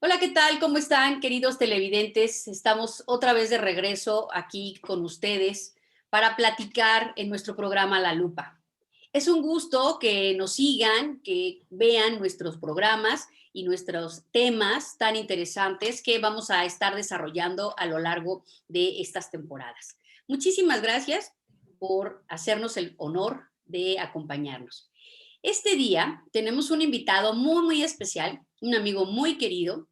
Hola, ¿qué tal? ¿Cómo están, queridos televidentes? Estamos otra vez de regreso aquí con ustedes para platicar en nuestro programa La Lupa. Es un gusto que nos sigan, que vean nuestros programas y nuestros temas tan interesantes que vamos a estar desarrollando a lo largo de estas temporadas. Muchísimas gracias por hacernos el honor de acompañarnos. Este día tenemos un invitado muy especial, un amigo muy querido,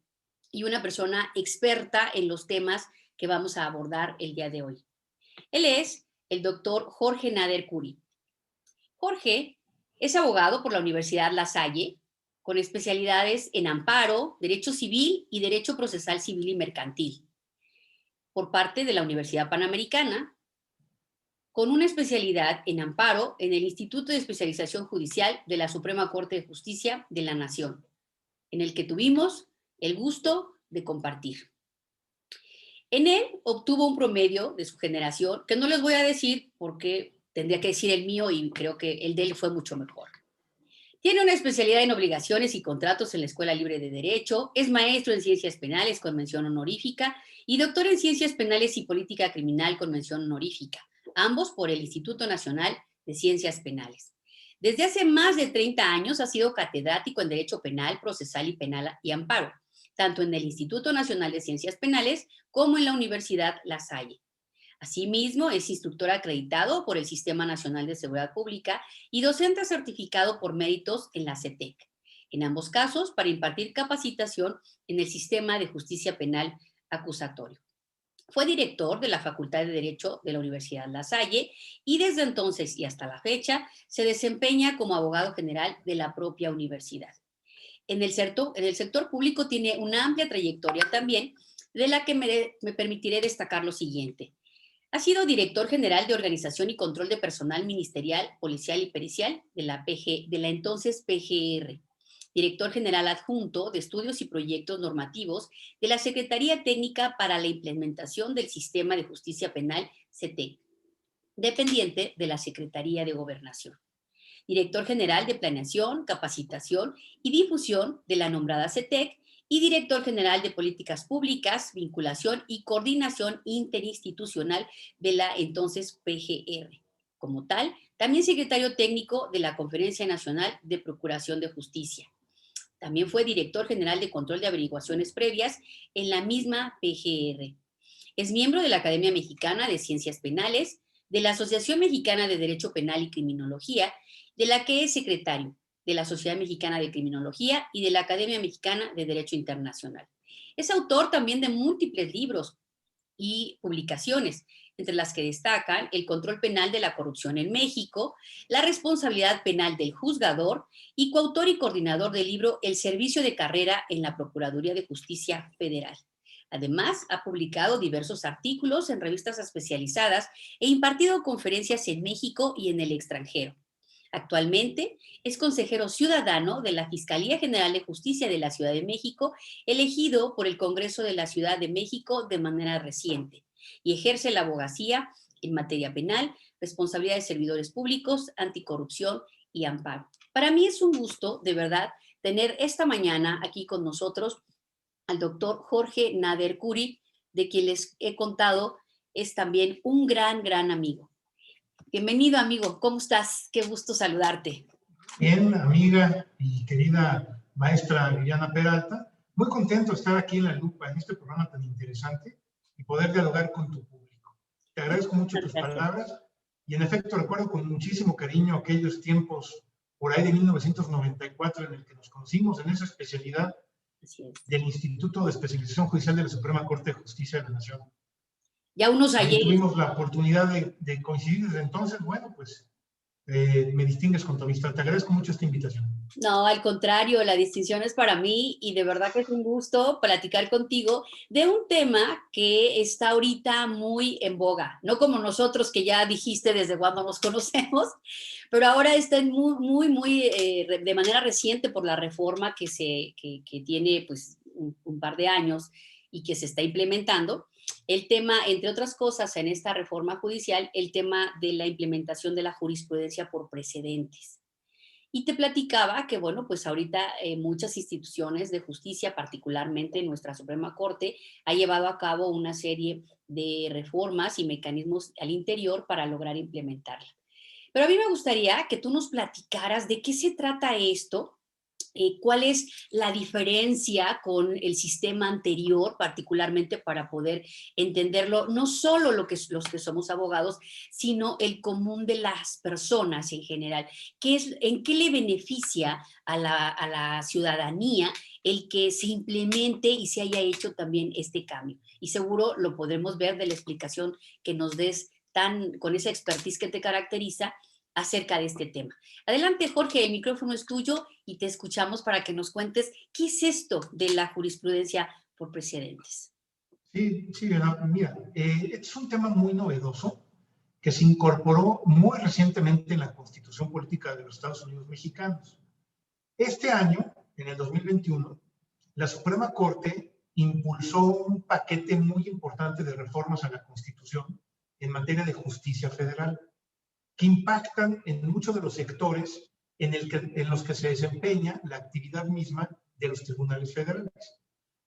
y una persona experta en los temas que vamos a abordar el día de hoy. Él es el doctor Jorge Nader Curi. Jorge es abogado por la Universidad La Salle, con especialidades en amparo, derecho civil y derecho procesal civil y mercantil, por parte de la Universidad Panamericana, con una especialidad en amparo en el Instituto de Especialización Judicial de la Suprema Corte de Justicia de la Nación, en el que tuvimos el gusto de compartir. En él obtuvo un promedio de su generación, que no les voy a decir porque tendría que decir el mío y creo que el de él fue mucho mejor. Tiene una especialidad en obligaciones y contratos en la Escuela Libre de Derecho, es maestro en Ciencias Penales con mención honorífica y doctor en Ciencias Penales y Política Criminal con mención honorífica, ambos por el Instituto Nacional de Ciencias Penales. Desde hace más de 30 años ha sido catedrático en Derecho Penal, Procesal y Penal y Amparo, tanto en el Instituto Nacional de Ciencias Penales como en la Universidad La Salle. Asimismo, es instructor acreditado por el Sistema Nacional de Seguridad Pública y docente certificado por méritos en la CETEC, en ambos casos para impartir capacitación en el sistema de justicia penal acusatorio. Fue director de la Facultad de Derecho de la Universidad La Salle y desde entonces y hasta la fecha se desempeña como abogado general de la propia universidad. En el sector público tiene una amplia trayectoria también, de la que me permitiré destacar lo siguiente. Ha sido director general de Organización y Control de Personal Ministerial, Policial y Pericial de la entonces PGR. Director general adjunto de Estudios y Proyectos Normativos de la Secretaría Técnica para la Implementación del Sistema de Justicia Penal, CETEC, dependiente de la Secretaría de Gobernación. Director general de Planeación, Capacitación y Difusión de la nombrada CETEC y director general de Políticas Públicas, Vinculación y Coordinación Interinstitucional de la entonces PGR. Como tal, también secretario técnico de la Conferencia Nacional de Procuración de Justicia. También fue director general de Control de Averiguaciones Previas en la misma PGR. Es miembro de la Academia Mexicana de Ciencias Penales, de la Asociación Mexicana de Derecho Penal y Criminología, de la que es secretario, de la Sociedad Mexicana de Criminología y de la Academia Mexicana de Derecho Internacional. Es autor también de múltiples libros y publicaciones, entre las que destacan El control penal de la corrupción en México, La responsabilidad penal del juzgador y coautor y coordinador del libro El servicio de carrera en la Procuraduría de Justicia Federal. Además, ha publicado diversos artículos en revistas especializadas e impartido conferencias en México y en el extranjero. Actualmente es consejero ciudadano de la Fiscalía General de Justicia de la Ciudad de México, elegido por el Congreso de la Ciudad de México de manera reciente, y ejerce la abogacía en materia penal, responsabilidad de servidores públicos, anticorrupción y amparo. Para mí es un gusto, de verdad, tener esta mañana aquí con nosotros al doctor Jorge Nader Curi, de quien les he contado, es también un gran amigo. Bienvenido, amigo. ¿Cómo estás? Qué gusto saludarte. Bien, amiga y querida maestra Liliana Peralta, muy contento de estar aquí en La Lupa, en este programa tan interesante y poder dialogar con tu público. Te agradezco mucho tus palabras y en efecto recuerdo con muchísimo cariño aquellos tiempos por ahí de 1994 en el que nos conocimos en esa especialidad del Instituto de Especialización Judicial de la Suprema Corte de Justicia de la Nación. Ya unos Ahí ayeres. tuvimos la oportunidad de coincidir desde entonces. Bueno, pues me distingues con tu amistad. Te agradezco mucho esta invitación. No, al contrario, la distinción es para mí y de verdad que es un gusto platicar contigo de un tema que está ahorita muy en boga, no como nosotros que ya dijiste desde cuando nos conocemos, pero ahora está muy de manera reciente por la reforma que tiene pues un par de años y que se está implementando. El tema, entre otras cosas, en esta reforma judicial, el tema de la implementación de la jurisprudencia por precedentes. Y te platicaba que, bueno, pues ahorita muchas instituciones de justicia, particularmente nuestra Suprema Corte, ha llevado a cabo una serie de reformas y mecanismos al interior para lograr implementarla. Pero a mí me gustaría que tú nos platicaras de qué se trata esto, cuál es la diferencia con el sistema anterior, particularmente para poder entenderlo, no solo los que somos abogados, sino el común de las personas en general. ¿En qué le beneficia a la ciudadanía el que se implemente y se haya hecho también este cambio? Y seguro lo podremos ver de la explicación que nos des con esa expertise que te caracteriza acerca de este tema. Adelante, Jorge, el micrófono es tuyo y te escuchamos para que nos cuentes qué es esto de la jurisprudencia por precedentes. Sí, sí, mira, es un tema muy novedoso que se incorporó muy recientemente en la Constitución Política de los Estados Unidos Mexicanos. Este año, en el 2021, la Suprema Corte impulsó un paquete muy importante de reformas a la Constitución en materia de justicia federal, que impactan en muchos de los sectores en los que se desempeña la actividad misma de los tribunales federales.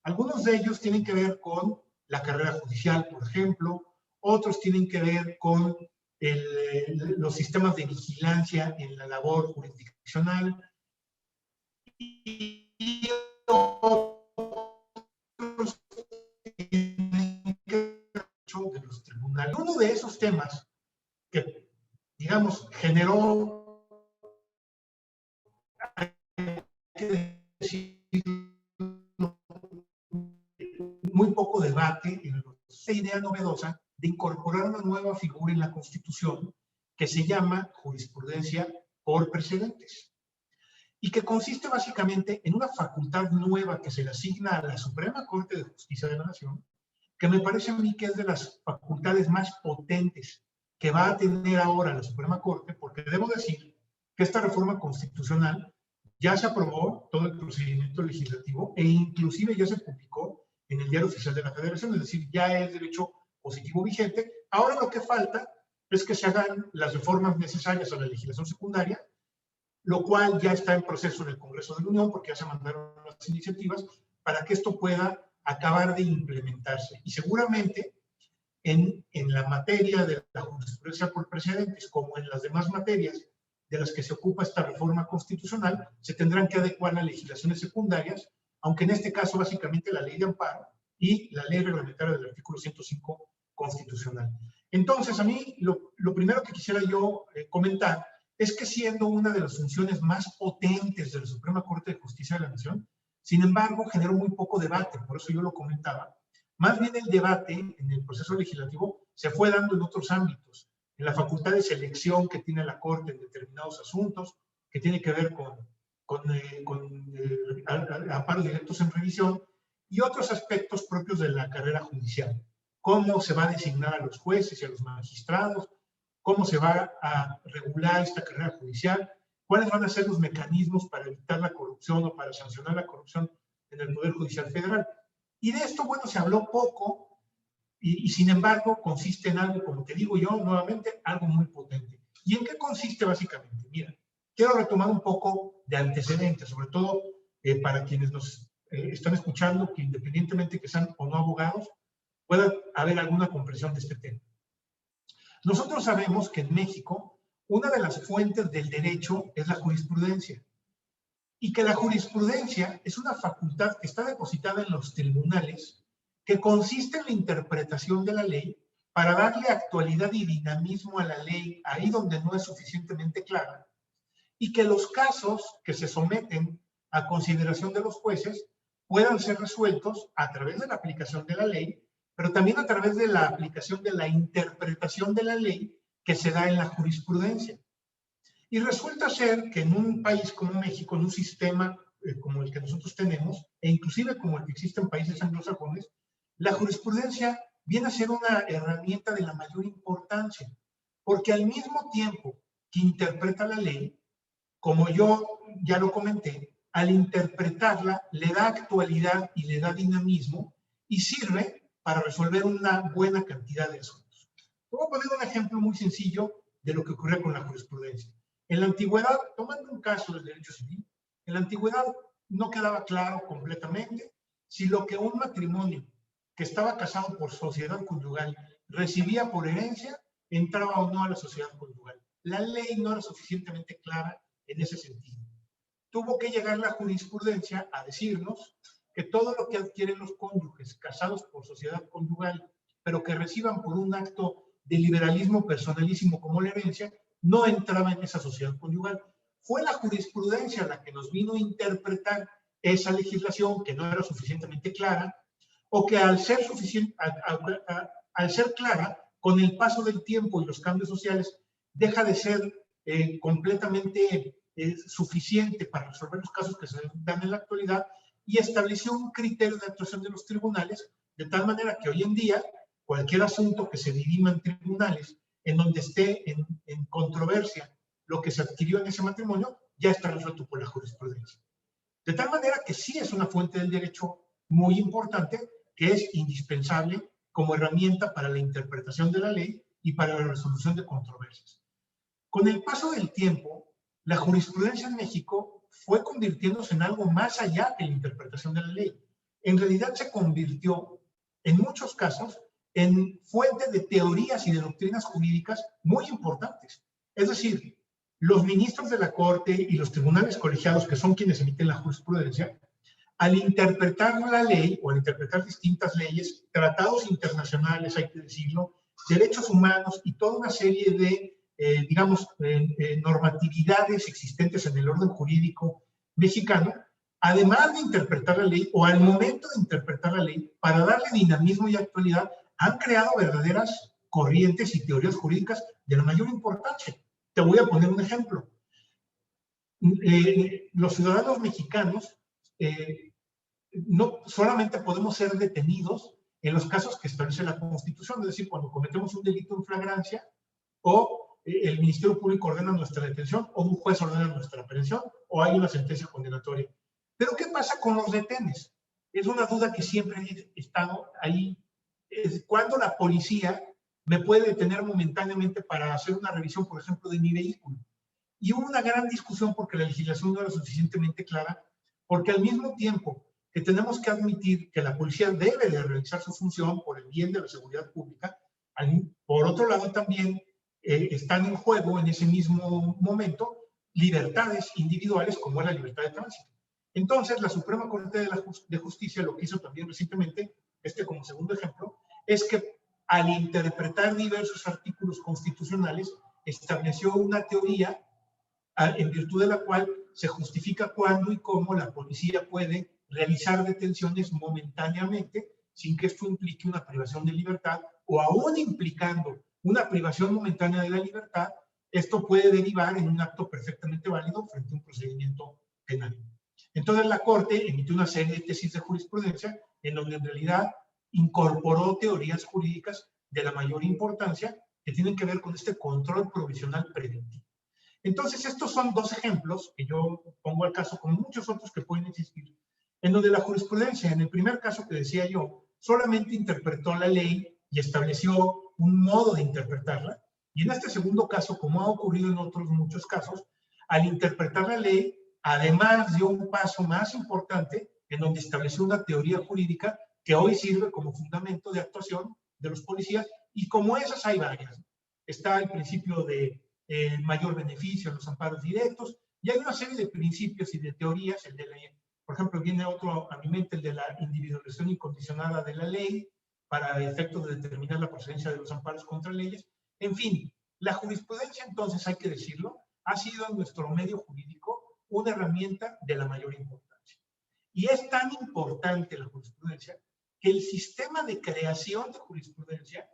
Algunos de ellos tienen que ver con la carrera judicial, por ejemplo, otros tienen que ver con los sistemas de vigilancia en la labor jurisdiccional y otros tienen que ver de los tribunales. Uno de esos temas que, digamos, generó, hay que decirlo, muy poco debate en esta idea novedosa de incorporar una nueva figura en la Constitución que se llama jurisprudencia por precedentes y que consiste básicamente en una facultad nueva que se le asigna a la Suprema Corte de Justicia de la Nación, que me parece a mí que es de las facultades más potentes que va a tener ahora la Suprema Corte, porque debo decir que esta reforma constitucional ya se aprobó todo el procedimiento legislativo e inclusive ya se publicó en el Diario Oficial de la Federación, es decir, ya es derecho positivo vigente. Ahora lo que falta es que se hagan las reformas necesarias a la legislación secundaria, lo cual ya está en proceso en el Congreso de la Unión, porque ya se mandaron las iniciativas para que esto pueda acabar de implementarse. Y seguramente en la materia de la jurisprudencia por precedentes, como en las demás materias de las que se ocupa esta reforma constitucional, se tendrán que adecuar las legislaciones secundarias, aunque en este caso básicamente la ley de amparo y la ley reglamentaria del artículo 105 constitucional. Entonces, a mí lo primero que quisiera yo comentar es que siendo una de las funciones más potentes de la Suprema Corte de Justicia de la Nación, sin embargo, generó muy poco debate, por eso yo lo comentaba. Más bien el debate en el proceso legislativo se fue dando en otros ámbitos, en la facultad de selección que tiene la Corte en determinados asuntos, que tiene que ver con amparos directos en revisión, y otros aspectos propios de la carrera judicial. Cómo se va a designar a los jueces y a los magistrados, cómo se va a regular esta carrera judicial, cuáles van a ser los mecanismos para evitar la corrupción o para sancionar la corrupción en el Poder Judicial Federal. Y de esto, bueno, se habló poco y sin embargo consiste en algo, como te digo yo, nuevamente, algo muy potente. ¿Y en qué consiste básicamente? Mira, quiero retomar un poco de antecedentes, sobre todo para quienes nos están escuchando, que independientemente que sean o no abogados, pueda haber alguna comprensión de este tema. Nosotros sabemos que en México una de las fuentes del derecho es la jurisprudencia y que la jurisprudencia es una facultad que está depositada en los tribunales que consiste en la interpretación de la ley para darle actualidad y dinamismo a la ley ahí donde no es suficientemente clara y que los casos que se someten a consideración de los jueces puedan ser resueltos a través de la aplicación de la ley, pero también a través de la aplicación de la interpretación de la ley que se da en la jurisprudencia. Y resulta ser que en un país como México, en un sistema como el que nosotros tenemos, e inclusive como el que existe en países anglosajones, la jurisprudencia viene a ser una herramienta de la mayor importancia, porque al mismo tiempo que interpreta la ley, como yo ya lo comenté, al interpretarla le da actualidad y le da dinamismo y sirve para resolver una buena cantidad de asuntos. Voy a poner un ejemplo muy sencillo de lo que ocurre con la jurisprudencia. En la antigüedad, tomando un caso del derecho civil, en la antigüedad no quedaba claro completamente si lo que un matrimonio que estaba casado por sociedad conyugal recibía por herencia entraba o no a la sociedad conyugal. La ley no era suficientemente clara en ese sentido. Tuvo que llegar la jurisprudencia a decirnos que todo lo que adquieren los cónyuges casados por sociedad conyugal, pero que reciban por un acto de liberalismo personalísimo como la herencia, no entraba en esa sociedad conyugal. Fue la jurisprudencia la que nos vino a interpretar esa legislación que no era suficientemente clara, o que al ser, al ser clara, con el paso del tiempo y los cambios sociales, deja de ser completamente suficiente para resolver los casos que se dan en la actualidad, y estableció un criterio de actuación de los tribunales, de tal manera que hoy en día cualquier asunto que se dirima en tribunales, en donde esté en controversia lo que se adquirió en ese matrimonio, ya está resuelto por la jurisprudencia. De tal manera que sí es una fuente del derecho muy importante, que es indispensable como herramienta para la interpretación de la ley y para la resolución de controversias. Con el paso del tiempo, la jurisprudencia en México fue convirtiéndose en algo más allá que la interpretación de la ley. En realidad se convirtió, en muchos casos, en fuente de teorías y de doctrinas jurídicas muy importantes. Es decir, los ministros de la Corte y los tribunales colegiados, que son quienes emiten la jurisprudencia, al interpretar la ley o al interpretar distintas leyes, tratados internacionales, hay que decirlo, derechos humanos y toda una serie de, normatividades existentes en el orden jurídico mexicano, además de interpretar la ley o al momento de interpretar la ley, para darle dinamismo y actualidad, han creado verdaderas corrientes y teorías jurídicas de la mayor importancia. Te voy a poner un ejemplo. Los ciudadanos mexicanos no solamente podemos ser detenidos en los casos que establece la Constitución, es decir, cuando cometemos un delito en flagrancia o el Ministerio Público ordena nuestra detención o un juez ordena nuestra aprehensión o hay una sentencia condenatoria. Pero ¿qué pasa con los retenes? Es una duda que siempre ha estado ahí. ¿Cuándo la policía me puede detener momentáneamente para hacer una revisión, por ejemplo, de mi vehículo? Y hubo una gran discusión porque la legislación no era suficientemente clara, porque al mismo tiempo que tenemos que admitir que la policía debe de realizar su función por el bien de la seguridad pública, por otro lado también están en juego en ese mismo momento libertades individuales como es la libertad de tránsito. Entonces, la Suprema Corte de Justicia lo que hizo también recientemente, como segundo ejemplo, es que al interpretar diversos artículos constitucionales, estableció una teoría en virtud de la cual se justifica cuándo y cómo la policía puede realizar detenciones momentáneamente sin que esto implique una privación de libertad, o aún implicando una privación momentánea de la libertad, esto puede derivar en un acto perfectamente válido frente a un procedimiento penal. Entonces la Corte emitió una serie de tesis de jurisprudencia en donde en realidad incorporó teorías jurídicas de la mayor importancia que tienen que ver con este control provisional preventivo. Entonces, estos son dos ejemplos que yo pongo al caso, como muchos otros que pueden existir, en donde la jurisprudencia, en el primer caso que decía yo, solamente interpretó la ley y estableció un modo de interpretarla, y en este segundo caso, como ha ocurrido en otros muchos casos, al interpretar la ley, además dio un paso más importante en donde estableció una teoría jurídica que hoy sirve como fundamento de actuación de los policías, y como esas hay varias. Está el principio de mayor beneficio en los amparos directos, y hay una serie de principios y de teorías, el de la, por ejemplo, viene otro a mi mente, el de la individualización incondicionada de la ley, para efectos de determinar la procedencia de los amparos contra leyes. En fin, la jurisprudencia, entonces, hay que decirlo, ha sido en nuestro medio jurídico una herramienta de la mayor importancia. Y es tan importante la jurisprudencia que el sistema de creación de jurisprudencia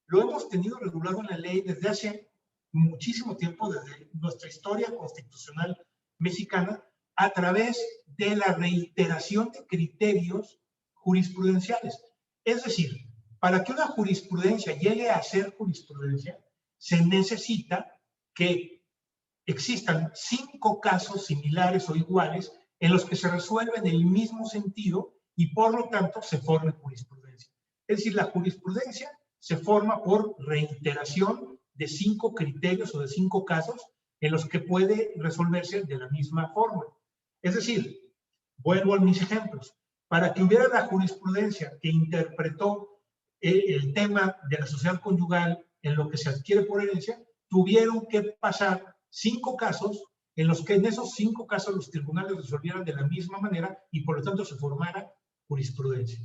lo hemos tenido regulado en la ley desde hace muchísimo tiempo, desde nuestra historia constitucional mexicana, a través de la reiteración de criterios jurisprudenciales. Es decir, para que una jurisprudencia llegue a ser jurisprudencia, se necesita que existan 5 casos similares o iguales en los que se resuelve en el mismo sentido y por lo tanto se forme jurisprudencia. Es decir, la jurisprudencia se forma por reiteración de 5 criterios o de 5 casos en los que puede resolverse de la misma forma. Es decir, vuelvo a mis ejemplos. Para que hubiera la jurisprudencia que interpretó el tema de la sociedad conyugal en lo que se adquiere por herencia, tuvieron que pasar 5 casos en los que en esos 5 casos los tribunales resolvieran de la misma manera y por lo tanto se formara jurisprudencia.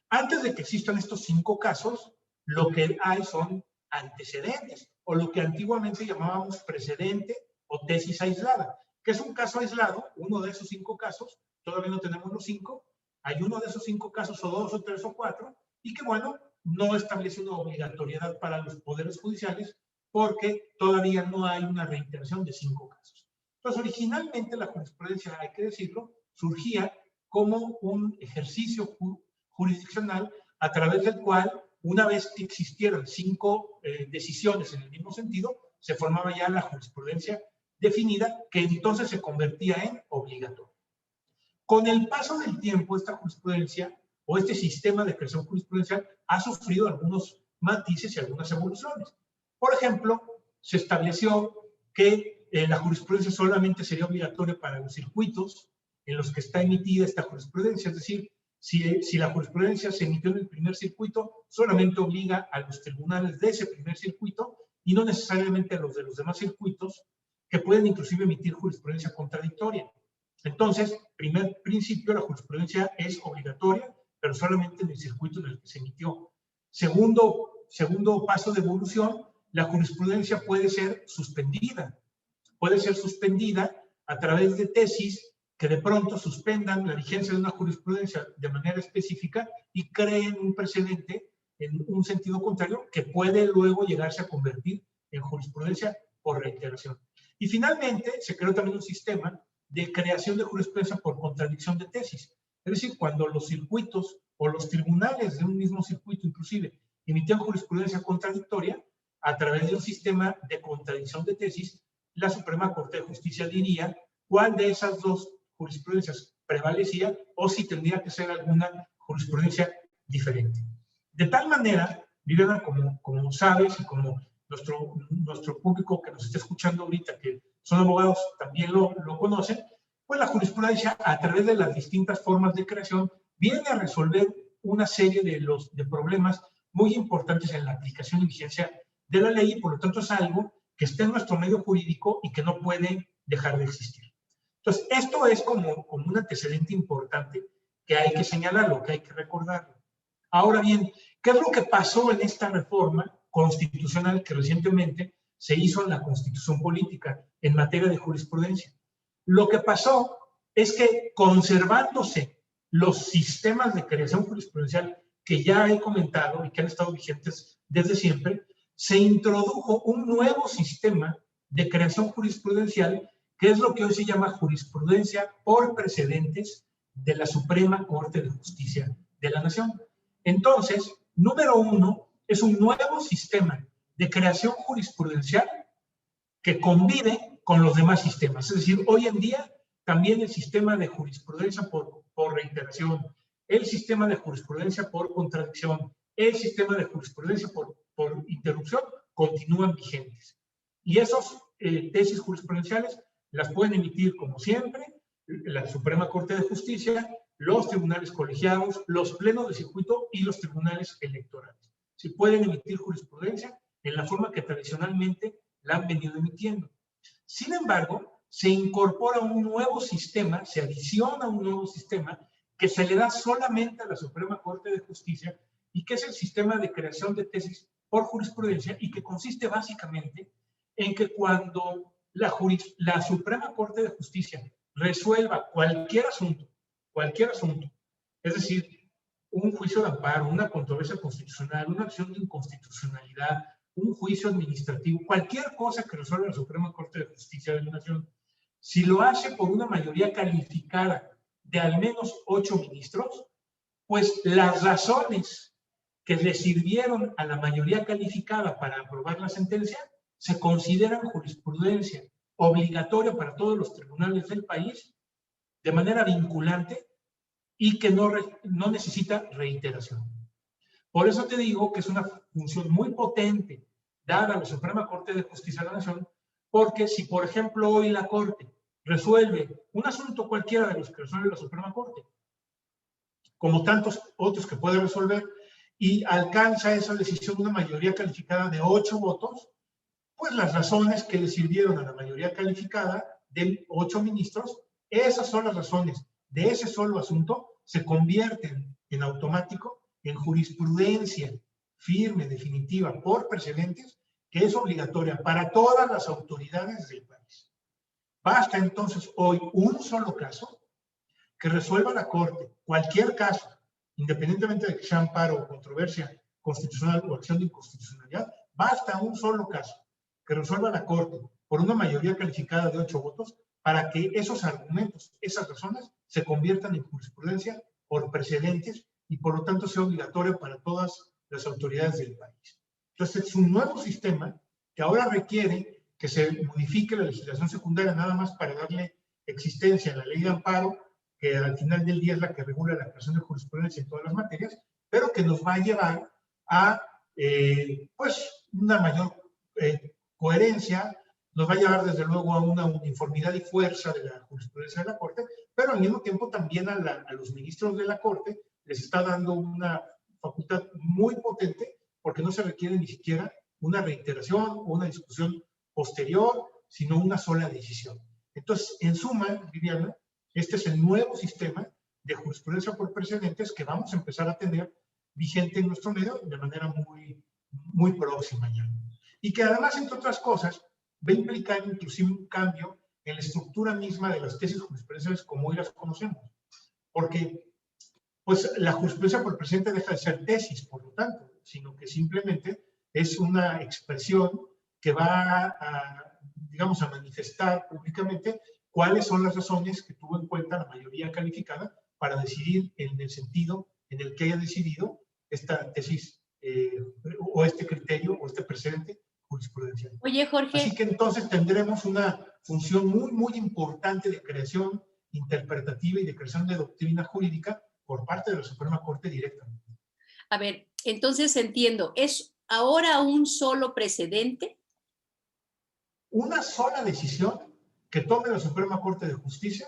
Antes de que existan estos 5 casos, lo que hay son antecedentes, o lo que antiguamente llamábamos precedente o tesis aislada, que es un caso aislado, uno de esos 5 casos, todavía no tenemos los 5, hay uno de esos 5 casos, o 2, o 3, o 4, y que, bueno, no establece una obligatoriedad para los poderes judiciales porque todavía no hay una reiteración de 5 casos. Entonces, originalmente la jurisprudencia, hay que decirlo, surgía como un ejercicio jurisdiccional a través del cual, una vez que existieran 5 decisiones en el mismo sentido, se formaba ya la jurisprudencia definida, que entonces se convertía en obligatoria. Con el paso del tiempo, esta jurisprudencia o este sistema de creación jurisprudencial ha sufrido algunos matices y algunas evoluciones. Por ejemplo, se estableció que la jurisprudencia solamente sería obligatoria para los circuitos en los que está emitida esta jurisprudencia, es decir, si la jurisprudencia se emitió en el primer circuito, solamente obliga a los tribunales de ese primer circuito y no necesariamente a los de los demás circuitos, que pueden inclusive emitir jurisprudencia contradictoria. Entonces, primer principio, la jurisprudencia es obligatoria, pero solamente en el circuito en el que se emitió. Segundo paso de evolución, la jurisprudencia puede ser suspendida. Puede ser suspendida a través de tesis que de pronto suspendan la vigencia de una jurisprudencia de manera específica y creen un precedente en un sentido contrario que puede luego llegarse a convertir en jurisprudencia por reiteración. Y finalmente, se creó también un sistema de creación de jurisprudencia por contradicción de tesis. Es decir, cuando los circuitos o los tribunales de un mismo circuito inclusive emitían jurisprudencia contradictoria, a través de un sistema de contradicción de tesis, la Suprema Corte de Justicia diría cuál de esas dos jurisprudencias prevalecía o si tendría que ser alguna jurisprudencia diferente. De tal manera, Viviana, como sabes y como nuestro público que nos está escuchando ahorita, que son abogados, también lo conocen, pues la jurisprudencia a través de las distintas formas de creación viene a resolver una serie de problemas muy importantes en la aplicación y vigencia de la ley y por lo tanto es algo que está en nuestro medio jurídico y que no puede dejar de existir. Entonces, esto es como un antecedente importante que hay que señalarlo, que hay que recordarlo. Ahora bien, ¿qué es lo que pasó en esta reforma constitucional que recientemente se hizo en la Constitución Política en materia de jurisprudencia? Lo que pasó es que conservándose los sistemas de creación jurisprudencial que ya he comentado y que han estado vigentes desde siempre, se introdujo un nuevo sistema de creación jurisprudencial que es lo que hoy se llama jurisprudencia por precedentes de la Suprema Corte de Justicia de la Nación. Entonces, número 1, es un nuevo sistema de creación jurisprudencial que convive con los demás sistemas. Es decir, hoy en día también el sistema de jurisprudencia por reiteración, el sistema de jurisprudencia por contradicción, el sistema de jurisprudencia por interrupción continúan vigentes. Y esas tesis jurisprudenciales las pueden emitir, como siempre, la Suprema Corte de Justicia, los tribunales colegiados, los plenos de circuito y los tribunales electorales. Se pueden emitir jurisprudencia en la forma que tradicionalmente la han venido emitiendo. Sin embargo, se incorpora un nuevo sistema, se adiciona un nuevo sistema que se le da solamente a la Suprema Corte de Justicia y que es el sistema de creación de tesis por jurisprudencia y que consiste básicamente en que cuando la Suprema Corte de Justicia resuelva cualquier asunto, es decir, un juicio de amparo, una controversia constitucional, una acción de inconstitucionalidad, un juicio administrativo, cualquier cosa que resuelva la Suprema Corte de Justicia de la Nación, si lo hace por una mayoría calificada de al menos 8 ministros, pues las razones que le sirvieron a la mayoría calificada para aprobar la sentencia se consideran jurisprudencia obligatoria para todos los tribunales del país de manera vinculante y que no necesita reiteración. Por eso te digo que es una función muy potente dada a la Suprema Corte de Justicia de la Nación, Porque si, por ejemplo, hoy la Corte resuelve un asunto cualquiera de los que resuelve la Suprema Corte, como tantos otros que puede resolver, y alcanza esa decisión una mayoría calificada de 8 votos, pues las razones que le sirvieron a la mayoría calificada de 8 ministros, esas son las razones de ese solo asunto, se convierten en automático en jurisprudencia firme, definitiva, por precedentes, que es obligatoria para todas las autoridades del país. Basta entonces hoy un solo caso que resuelva la Corte, cualquier caso, independientemente de que sea amparo o controversia constitucional o acción de inconstitucionalidad, basta un solo caso que resuelva la Corte por una mayoría calificada de 8 votos para que esos argumentos, esas razones, se conviertan en jurisprudencia por precedentes y por lo tanto sea obligatorio para todas las autoridades del país. Entonces es un nuevo sistema que ahora requiere que se modifique la legislación secundaria nada más para darle existencia a la ley de amparo, que al final del día es la que regula la creación de jurisprudencia en todas las materias, pero que nos va a llevar a pues una mayor coherencia, nos va a llevar desde luego a una uniformidad y fuerza de la jurisprudencia de la Corte, pero al mismo tiempo también a los ministros de la Corte les está dando una facultad muy potente porque no se requiere ni siquiera una reiteración o una discusión posterior, sino una sola decisión. Entonces, en suma, Viviana, este es el nuevo sistema de jurisprudencia por precedentes que vamos a empezar a tener vigente en nuestro medio de manera muy próxima ya. Y que además, entre otras cosas, va a implicar inclusive un cambio en la estructura misma de las tesis jurisprudenciales como hoy las conocemos. Porque pues, la jurisprudencia por precedente deja de ser tesis, por lo tanto, sino que simplemente es una expresión que va a, digamos, a manifestar públicamente cuáles son las razones que tuvo en cuenta la mayoría calificada para decidir en el sentido en el que haya decidido esta tesis o este criterio o este precedente jurisprudencial. Oye, Jorge. Así que entonces tendremos una función muy importante de creación interpretativa y de creación de doctrina jurídica por parte de la Suprema Corte directamente. A ver, entonces entiendo, ¿es ahora un solo precedente? Una sola decisión que tome la Suprema Corte de Justicia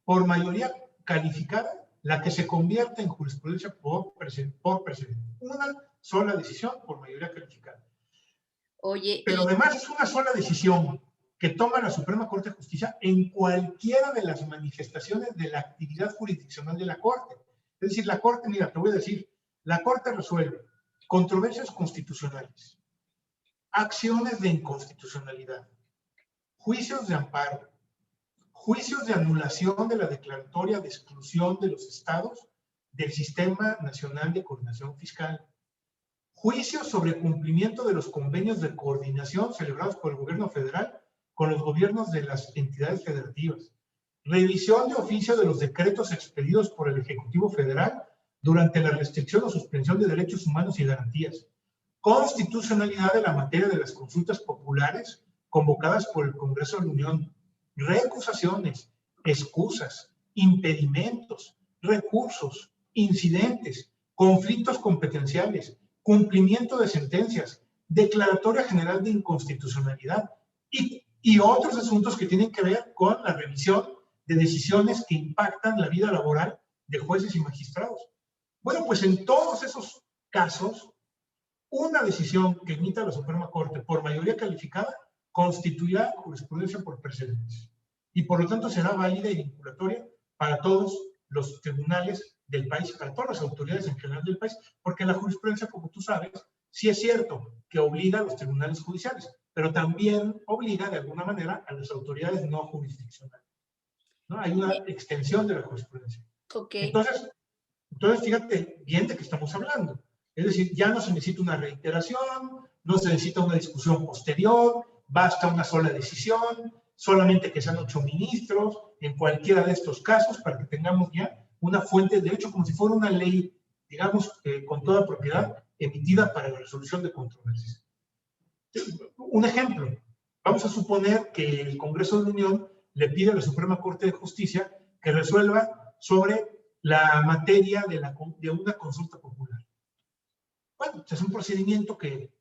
por mayoría calificada, la que se convierte en jurisprudencia por precedente. Una sola decisión por mayoría calificada. Oye, pero además es una sola decisión que toma la Suprema Corte de Justicia en cualquiera de las manifestaciones de la actividad jurisdiccional de la Corte. Es decir, la Corte, mira, te voy a decir, la Corte resuelve controversias constitucionales, acciones de inconstitucionalidad, juicios de amparo, juicios de anulación de la declaratoria de exclusión de los estados del Sistema Nacional de Coordinación Fiscal, juicios sobre cumplimiento de los convenios de coordinación celebrados por el gobierno federal con los gobiernos de las entidades federativas, revisión de oficio de los decretos expedidos por el Ejecutivo Federal durante la restricción o suspensión de derechos humanos y garantías, constitucionalidad de la materia de las consultas populares convocadas por el Congreso de la Unión, recusaciones, excusas, impedimentos, recursos, incidentes, conflictos competenciales, cumplimiento de sentencias, declaratoria general de inconstitucionalidad y otros asuntos que tienen que ver con la revisión de decisiones que impactan la vida laboral de jueces y magistrados. Bueno, pues en todos esos casos, una decisión que emita la Suprema Corte por mayoría calificada constituirá jurisprudencia por precedentes y por lo tanto será válida y vinculatoria para todos los tribunales del país, para todas las autoridades en general del país, porque la jurisprudencia, como tú sabes, sí es cierto que obliga a los tribunales judiciales, pero también obliga de alguna manera a las autoridades no jurisdiccionales, ¿no? Hay una extensión de la jurisprudencia. Okay. Entonces, fíjate bien de qué estamos hablando. Es decir, ya no se necesita una reiteración, no se necesita una discusión posterior, basta una sola decisión, solamente que sean 8 ministros en cualquiera de estos casos para que tengamos ya una fuente de hecho como si fuera una ley, digamos, con toda propiedad emitida para la resolución de controversias. Un ejemplo, vamos a suponer que el Congreso de la Unión le pide a la Suprema Corte de Justicia que resuelva sobre la materia de una consulta popular. Bueno, es un procedimiento que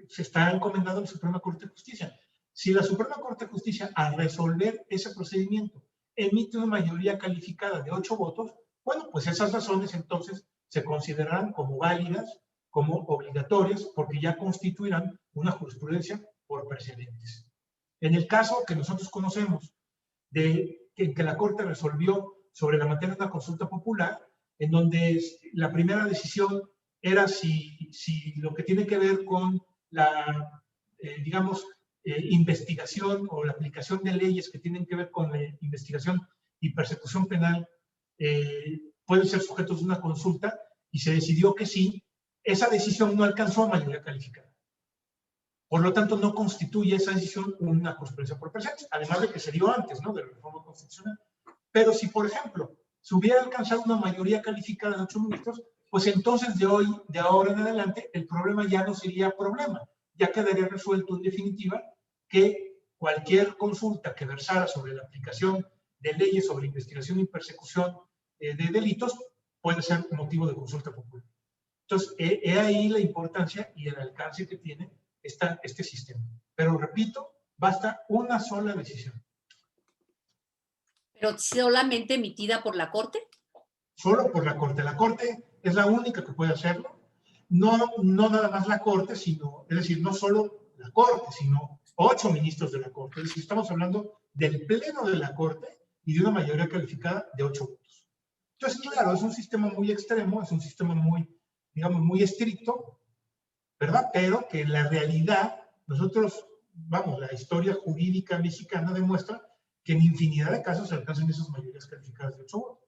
se está encomendando a la Suprema Corte de Justicia. si la Suprema Corte de Justicia, al resolver ese procedimiento, emite una mayoría calificada de 8 votos, bueno, pues esas razones entonces se considerarán como válidas, como obligatorias, porque ya constituirán una jurisprudencia por precedentes. En el caso que nosotros conocemos, de que la Corte resolvió sobre la materia de una consulta popular, en donde la primera decisión era si lo que tiene que ver con la, digamos, investigación o la aplicación de leyes que tienen que ver con la investigación y persecución penal pueden ser sujetos de una consulta, y se decidió que sí. Esa decisión no alcanzó mayoría calificada. Por lo tanto, no constituye esa decisión una jurisprudencia por precedentes, además de que se dio antes, ¿no?, de la reforma constitucional. Pero si, por ejemplo, se hubiera alcanzado una mayoría calificada de 8 ministros, pues entonces de ahora en adelante, el problema ya no sería problema. Ya quedaría resuelto en definitiva que cualquier consulta que versara sobre la aplicación de leyes sobre investigación y persecución de delitos puede ser motivo de consulta popular. Entonces, he ahí la importancia y el alcance que tiene este sistema. Pero repito, basta una sola decisión. ¿Pero solamente emitida por la Corte? Solo por la Corte. La Corte es la única que puede hacerlo. No nada más la Corte, sino, es decir, no solo la Corte, sino 8 ministros de la Corte. Es decir, estamos hablando del pleno de la Corte y de una mayoría calificada de 8 votos. Entonces, claro, es un sistema muy extremo, es un sistema muy, digamos, muy estricto, ¿verdad? Pero que en la realidad, nosotros, vamos, la historia jurídica mexicana demuestra que en infinidad de casos se alcanzan esas mayorías calificadas de 8 votos.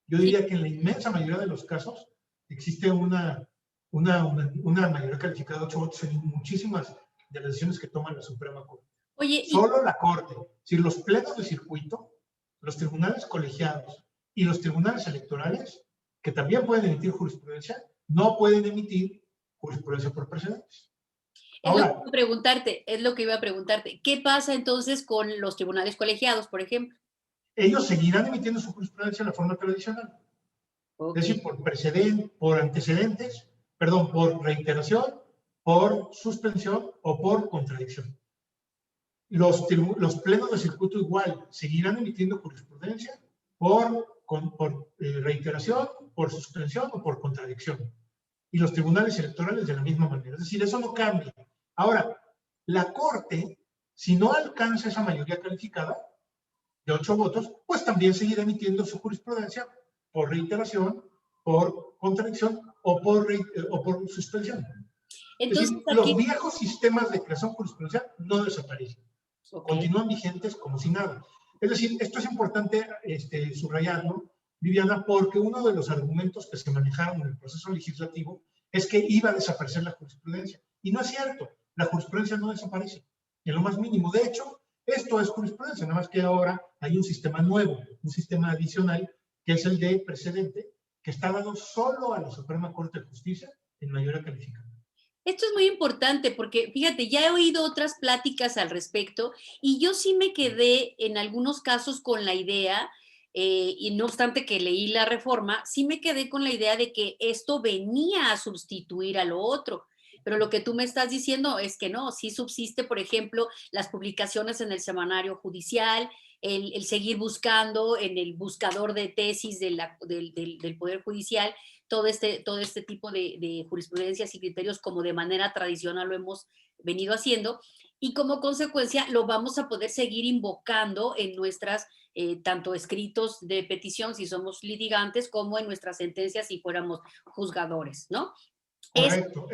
Yo diría que en la inmensa mayoría de los casos existe una mayoría calificada de 8 votos en muchísimas de las decisiones que toma la Suprema Corte. Oye, Solo la Corte, si los plenos de circuito, los tribunales colegiados y los tribunales electorales, que también pueden emitir jurisprudencia, no pueden emitir jurisprudencia por precedentes. Ahora, es lo que iba a preguntarte. ¿Qué pasa entonces con los tribunales colegiados, por ejemplo? ellos seguirán emitiendo su jurisprudencia de la forma tradicional. Okay. Es decir, por antecedentes, perdón, por reiteración, por suspensión o por contradicción. Los plenos de circuito igual seguirán emitiendo jurisprudencia por reiteración, por suspensión o por contradicción. Y los tribunales electorales de la misma manera. Es decir, eso no cambia. Ahora, la Corte, si no alcanza esa mayoría calificada de 8 votos, pues también seguirá emitiendo su jurisprudencia por reiteración, por contradicción o por suspensión. Entonces, es decir, aquí los viejos sistemas de creación jurisprudencial no desaparecen. Okay. Continúan vigentes como si nada. Es decir, esto es importante subrayarlo, Viviana, porque uno de los argumentos que se manejaron en el proceso legislativo es que iba a desaparecer la jurisprudencia. Y no es cierto, la jurisprudencia no desaparece, en lo más mínimo. De hecho, esto es jurisprudencia, nada más que ahora hay un sistema nuevo, un sistema adicional, que es el de precedente, que está dado solo a la Suprema Corte de Justicia en mayoría calificada. Esto es muy importante porque, fíjate, ya he oído otras pláticas al respecto y yo sí me quedé en algunos casos con la idea, y no obstante que leí la reforma, sí me quedé con la idea de que esto venía a sustituir a lo otro. Pero lo que tú me estás diciendo es que no, sí subsiste, por ejemplo, las publicaciones en el semanario judicial, el seguir buscando en el buscador de tesis del Poder Judicial, todo este tipo de jurisprudencias y criterios como de manera tradicional lo hemos venido haciendo, y como consecuencia lo vamos a poder seguir invocando en nuestras, tanto escritos de petición si somos litigantes, como en nuestras sentencias si fuéramos juzgadores, ¿no? Correcto.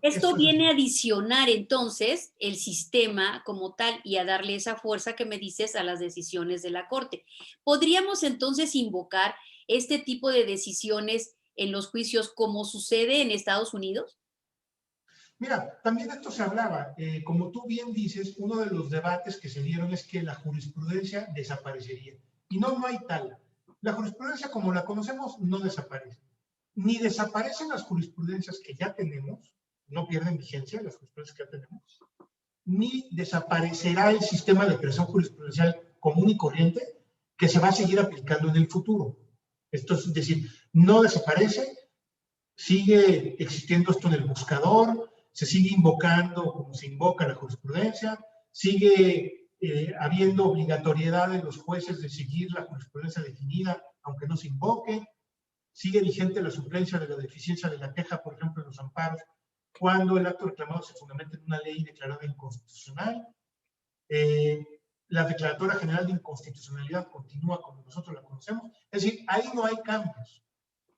Esto viene a adicionar entonces el sistema como tal y a darle esa fuerza que me dices a las decisiones de la Corte. ¿Podríamos entonces invocar este tipo de decisiones en los juicios como sucede en Estados Unidos? Mira, también esto se hablaba. Como tú bien dices, uno de los debates que se dieron es que la jurisprudencia desaparecería. Y no hay tal. La jurisprudencia como la conocemos no desaparece. Ni desaparecen las jurisprudencias que ya tenemos, no pierden vigencia las jurisprudencias que ya tenemos, ni desaparecerá el sistema de creación jurisprudencial común y corriente que se va a seguir aplicando en el futuro. Esto es decir, no desaparece, sigue existiendo esto en el buscador, se sigue invocando como se invoca la jurisprudencia, sigue habiendo obligatoriedad de los jueces de seguir la jurisprudencia definida, aunque no se invoque, sigue vigente la suplencia de la deficiencia de la queja, por ejemplo, en los amparos, cuando el acto reclamado se fundamenta en una ley declarada inconstitucional. La Declaratoria General de Inconstitucionalidad continúa como nosotros la conocemos. Es decir, ahí no hay cambios.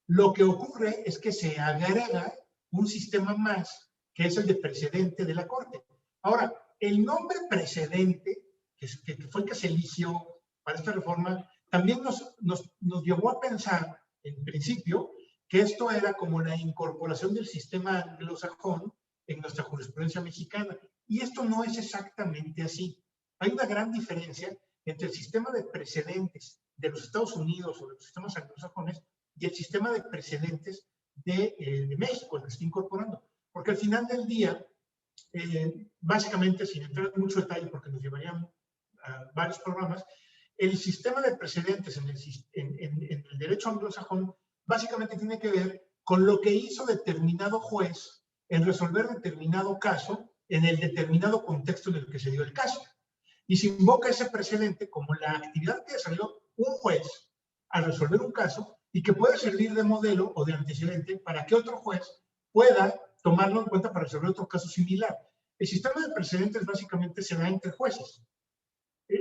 Lo que ocurre es que se agrega un sistema más, que es el de precedente de la Corte. Ahora, el nombre precedente, que fue el que se eligió para esta reforma, también nos llevó a pensar, en principio, que esto era como la incorporación del sistema anglosajón en nuestra jurisprudencia mexicana. Y esto no es exactamente así. Hay una gran diferencia entre el sistema de precedentes de los Estados Unidos o de los sistemas anglosajones y el sistema de precedentes de México, el que se está incorporando. Porque al final del día, básicamente, sin entrar en mucho detalle, porque nos llevarían a varios programas, el sistema de precedentes en el derecho anglosajón básicamente tiene que ver con lo que hizo determinado juez en resolver determinado caso en el determinado contexto en el que se dio el caso. Y se invoca ese precedente como la actividad que desarrolló un juez al resolver un caso y que puede servir de modelo o de antecedente para que otro juez pueda tomarlo en cuenta para resolver otro caso similar. El sistema de precedentes básicamente se da entre jueces.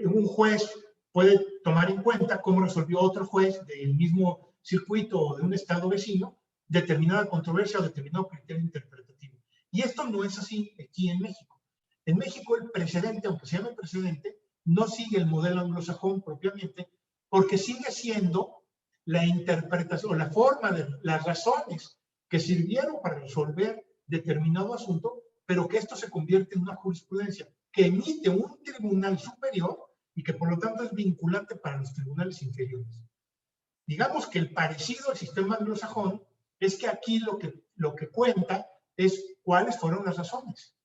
Un juez puede tomar en cuenta cómo resolvió otro juez del mismo circuito o de un estado vecino determinada controversia o determinado criterio interpretativo. Y esto no es así aquí en México. En México el precedente, aunque se llame precedente, no sigue el modelo anglosajón propiamente, porque sigue siendo la interpretación o la forma de las razones que sirvieron para resolver determinado asunto, pero que esto se convierte en una jurisprudencia que emite un tribunal superior y que por lo tanto es vinculante para los tribunales inferiores. Digamos que el parecido al sistema anglosajón es que aquí lo que cuenta es cuáles fueron las razones.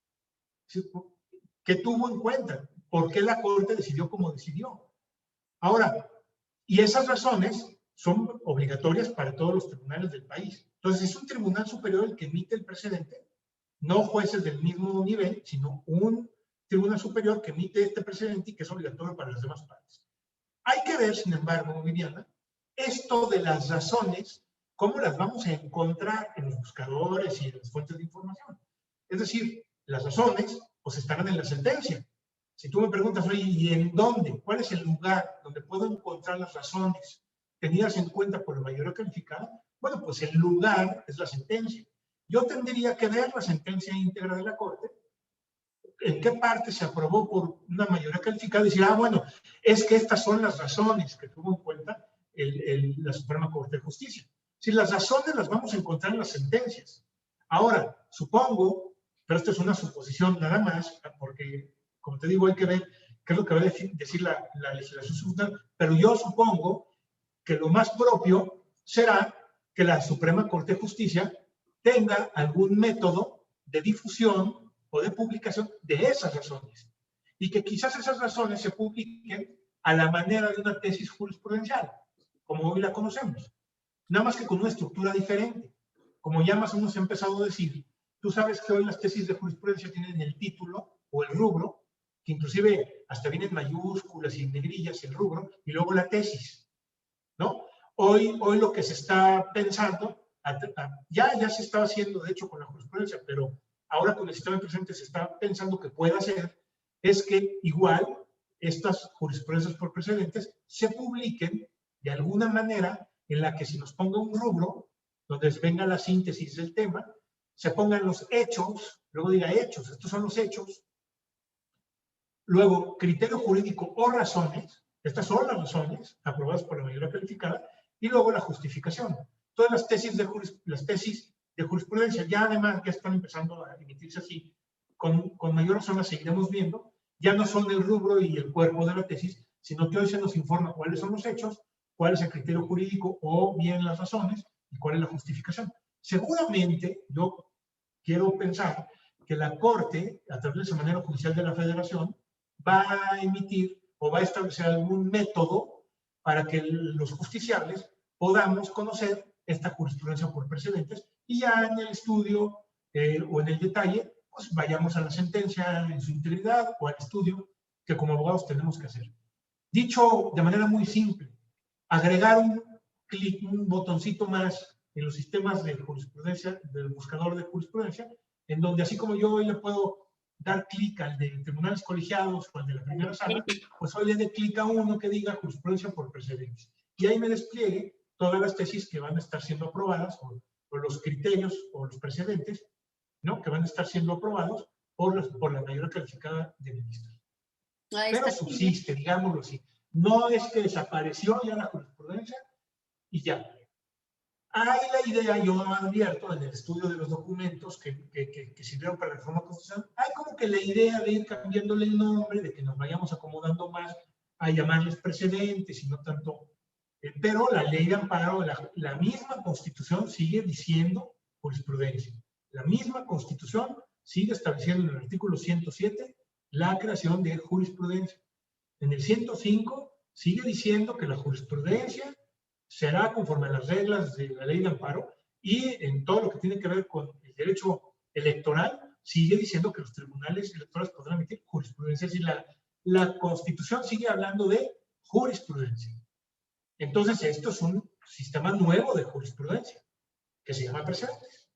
¿Qué tuvo en cuenta? ¿Por qué la Corte decidió como decidió? Ahora, y esas razones son obligatorias para todos los tribunales del país. Entonces, es un tribunal superior el que emite el precedente, no jueces del mismo nivel, sino un tribunal superior que emite este precedente y que es obligatorio para las demás partes. Hay que ver, sin embargo, Viviana, esto de las razones, cómo las vamos a encontrar en los buscadores y en las fuentes de información. Es decir, las razones pues estarán en la sentencia. Si tú me preguntas, oye, ¿y en dónde? ¿Cuál es el lugar donde puedo encontrar las razones tenidas en cuenta por la mayoría calificada? Bueno, pues el lugar es la sentencia. Yo tendría que ver la sentencia íntegra de la Corte, en qué parte se aprobó por una mayoría calificada y decir, bueno, es que estas son las razones que tuvo en cuenta la Suprema Corte de Justicia. Si las razones las vamos a encontrar en las sentencias. Ahora, supongo, pero esto es una suposición nada más, porque, como te digo, hay que ver qué es lo que va a decir la legislación suprema, pero yo supongo que lo más propio será que la Suprema Corte de Justicia tenga algún método de difusión o de publicación de esas razones. Y que quizás esas razones se publiquen a la manera de una tesis jurisprudencial, como hoy la conocemos. Nada más que con una estructura diferente. Como ya más o menos he empezado a decir, tú sabes que hoy las tesis de jurisprudencia tienen el título o el rubro, que inclusive hasta vienen mayúsculas y negrillas el rubro, y luego la tesis, ¿no? Hoy lo que se está pensando, ya se está haciendo de hecho con la jurisprudencia, pero ahora con el sistema de precedentes se está pensando que puede hacer, es que igual estas jurisprudencias por precedentes se publiquen de alguna manera en la que se nos ponga un rubro donde venga la síntesis del tema, se pongan los hechos, luego diga hechos, estos son los hechos, luego criterio jurídico o razones, estas son las razones aprobadas por la mayoría calificada, y luego la justificación. Todas las tesis de jurisprudencia ya además ya están empezando a emitirse así, con mayor razón las seguiremos viendo, ya no son el rubro y el cuerpo de la tesis, sino que hoy se nos informa cuáles son los hechos, cuál es el criterio jurídico o bien las razones y cuál es la justificación. Seguramente, yo quiero pensar que la Corte, a través de la manera judicial de la Federación, va a emitir o va a establecer algún método para que los justiciables podamos conocer esta jurisprudencia por precedentes y ya en el estudio o en el detalle pues vayamos a la sentencia en su integridad o al estudio que como abogados tenemos que hacer. Dicho de manera muy simple, agregar un clic, un botoncito más en los sistemas de jurisprudencia, del buscador de jurisprudencia, en donde así como yo hoy le puedo dar clic al de tribunales colegiados o al de la primera sala, pues hoy le dé clic a uno que diga jurisprudencia por precedentes. Y ahí me despliegue todas las tesis que van a estar siendo aprobadas o los criterios o los precedentes, ¿no?, que van a estar siendo aprobados por la mayoría calificada de ministros. Pero subsiste, digámoslo así. No es que desapareció ya la jurisprudencia y ya. Hay la idea, yo advierto en el estudio de los documentos que sirvieron para la reforma constitucional, hay como que la idea de ir cambiándole el nombre, de que nos vayamos acomodando más a llamarles precedentes y no tanto. Pero la ley de amparo, la misma Constitución sigue diciendo jurisprudencia. La misma Constitución sigue estableciendo en el artículo 107 la creación de jurisprudencia. En el 105 sigue diciendo que la jurisprudencia será conforme a las reglas de la ley de amparo, y en todo lo que tiene que ver con el derecho electoral, sigue diciendo que los tribunales electorales podrán emitir jurisprudencia. Es decir, la Constitución sigue hablando de jurisprudencia. Entonces, esto es un sistema nuevo de jurisprudencia, que se llama precedentes.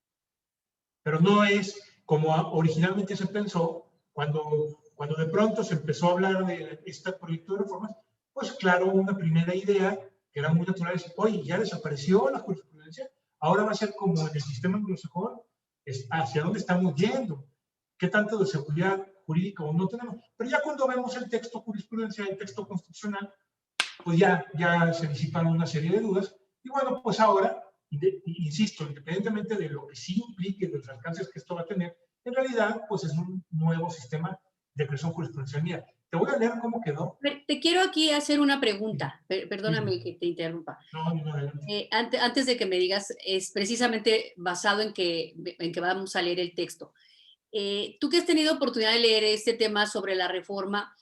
Pero no es como originalmente se pensó cuando de pronto se empezó a hablar de este proyecto de reformas. Pues claro, una primera idea que era muy natural es, oye, ya desapareció la jurisprudencia, ahora va a ser como en el sistema anglosajón, hacia dónde estamos yendo, qué tanto de seguridad jurídica o no tenemos. Pero ya cuando vemos el texto jurisprudencial, el texto constitucional, pues ya se disipan una serie de dudas. Y bueno, pues ahora, insisto, independientemente de lo que sí implique, de los alcances que esto va a tener, en realidad, pues es un nuevo sistema de creación jurisprudencial. Mira, te voy a leer cómo quedó. Te quiero aquí hacer una pregunta, perdóname que te interrumpa. No, antes de que me digas, es precisamente basado en que vamos a leer el texto. Tú que has tenido oportunidad de leer este tema sobre la reforma,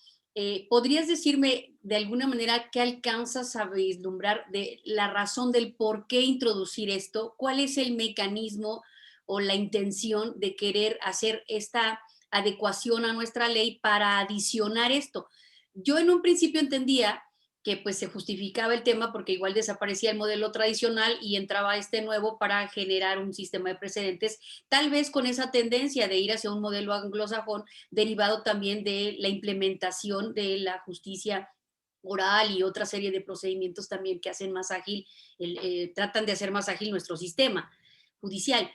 ¿podrías decirme de alguna manera qué alcanzas a vislumbrar de la razón del por qué introducir esto? ¿Cuál es el mecanismo o la intención de querer hacer esta adecuación a nuestra ley para adicionar esto? Yo en un principio entendía que pues se justificaba el tema porque igual desaparecía el modelo tradicional y entraba este nuevo para generar un sistema de precedentes, tal vez con esa tendencia de ir hacia un modelo anglosajón, derivado también de la implementación de la justicia oral y otra serie de procedimientos también que hacen más ágil, tratan de hacer más ágil nuestro sistema judicial.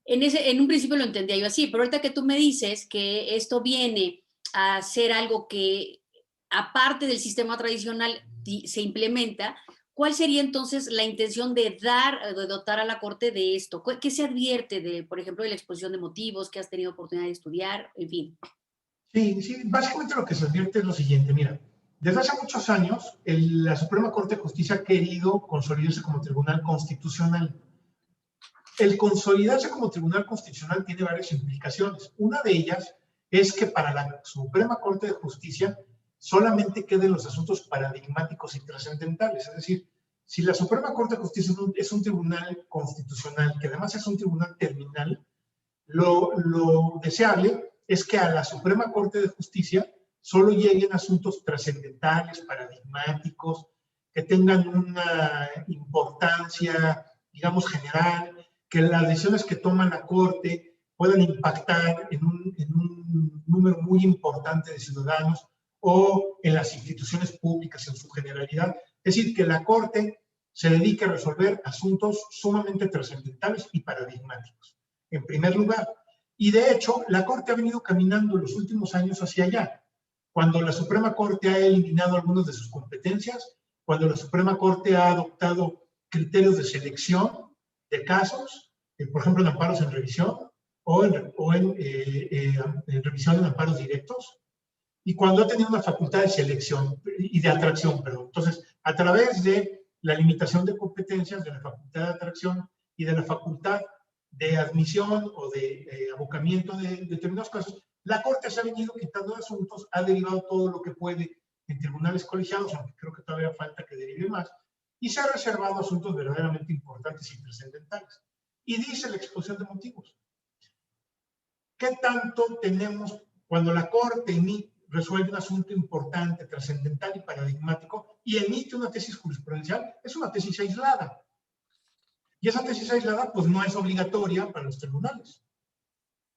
En un principio lo entendía yo así, pero ahorita que tú me dices que esto viene a ser algo que, aparte del sistema tradicional, se implementa, ¿cuál sería entonces la intención de dotar a la Corte de esto? ¿Qué se advierte de, por ejemplo, de la exposición de motivos que has tenido oportunidad de estudiar? En fin. Sí, básicamente lo que se advierte es lo siguiente, mira, desde hace muchos años la Suprema Corte de Justicia ha querido consolidarse como tribunal constitucional. El consolidarse como tribunal constitucional tiene varias implicaciones. Una de ellas es que para la Suprema Corte de Justicia solamente queden los asuntos paradigmáticos y trascendentales. Es decir, si la Suprema Corte de Justicia es un tribunal constitucional, que además es un tribunal terminal, lo deseable es que a la Suprema Corte de Justicia solo lleguen asuntos trascendentales, paradigmáticos, que tengan una importancia, digamos, general, que las decisiones que toma la Corte puedan impactar en un número muy importante de ciudadanos o en las instituciones públicas en su generalidad. Es decir, que la Corte se dedique a resolver asuntos sumamente trascendentales y paradigmáticos, en primer lugar. Y de hecho, la Corte ha venido caminando en los últimos años hacia allá. Cuando la Suprema Corte ha eliminado algunas de sus competencias, cuando la Suprema Corte ha adoptado criterios de selección de casos, por ejemplo, en amparos en revisión o en revisión en amparos directos, y cuando ha tenido una facultad de selección y de atracción, perdón. Entonces, a través de la limitación de competencias, de la facultad de atracción y de la facultad de admisión o de abocamiento de determinados casos, la Corte se ha venido quitando asuntos, ha derivado todo lo que puede en tribunales colegiados, aunque creo que todavía falta que derive más, y se ha reservado asuntos verdaderamente importantes y trascendentales. Y dice la exposición de motivos: ¿qué tanto tenemos cuando la Corte resuelve un asunto importante, trascendental y paradigmático y emite una tesis jurisprudencial? Es una tesis aislada. Y esa tesis aislada, pues no es obligatoria para los tribunales.